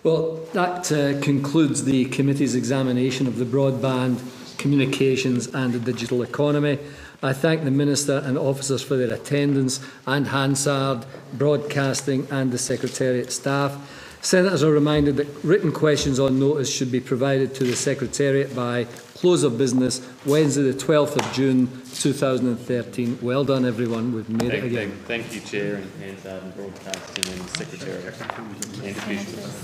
Well, that concludes the committee's examination of the broadband, communications and the digital economy. I thank the Minister and officers for their attendance, and Hansard, Broadcasting and the Secretariat staff. Senators are reminded that written questions on notice should be provided to the Secretariat by close of business Wednesday the 12th of June 2013. Well done everyone, we've made it again. Thank you, Chair, and Hansard and Broadcasting and Secretariat and officials.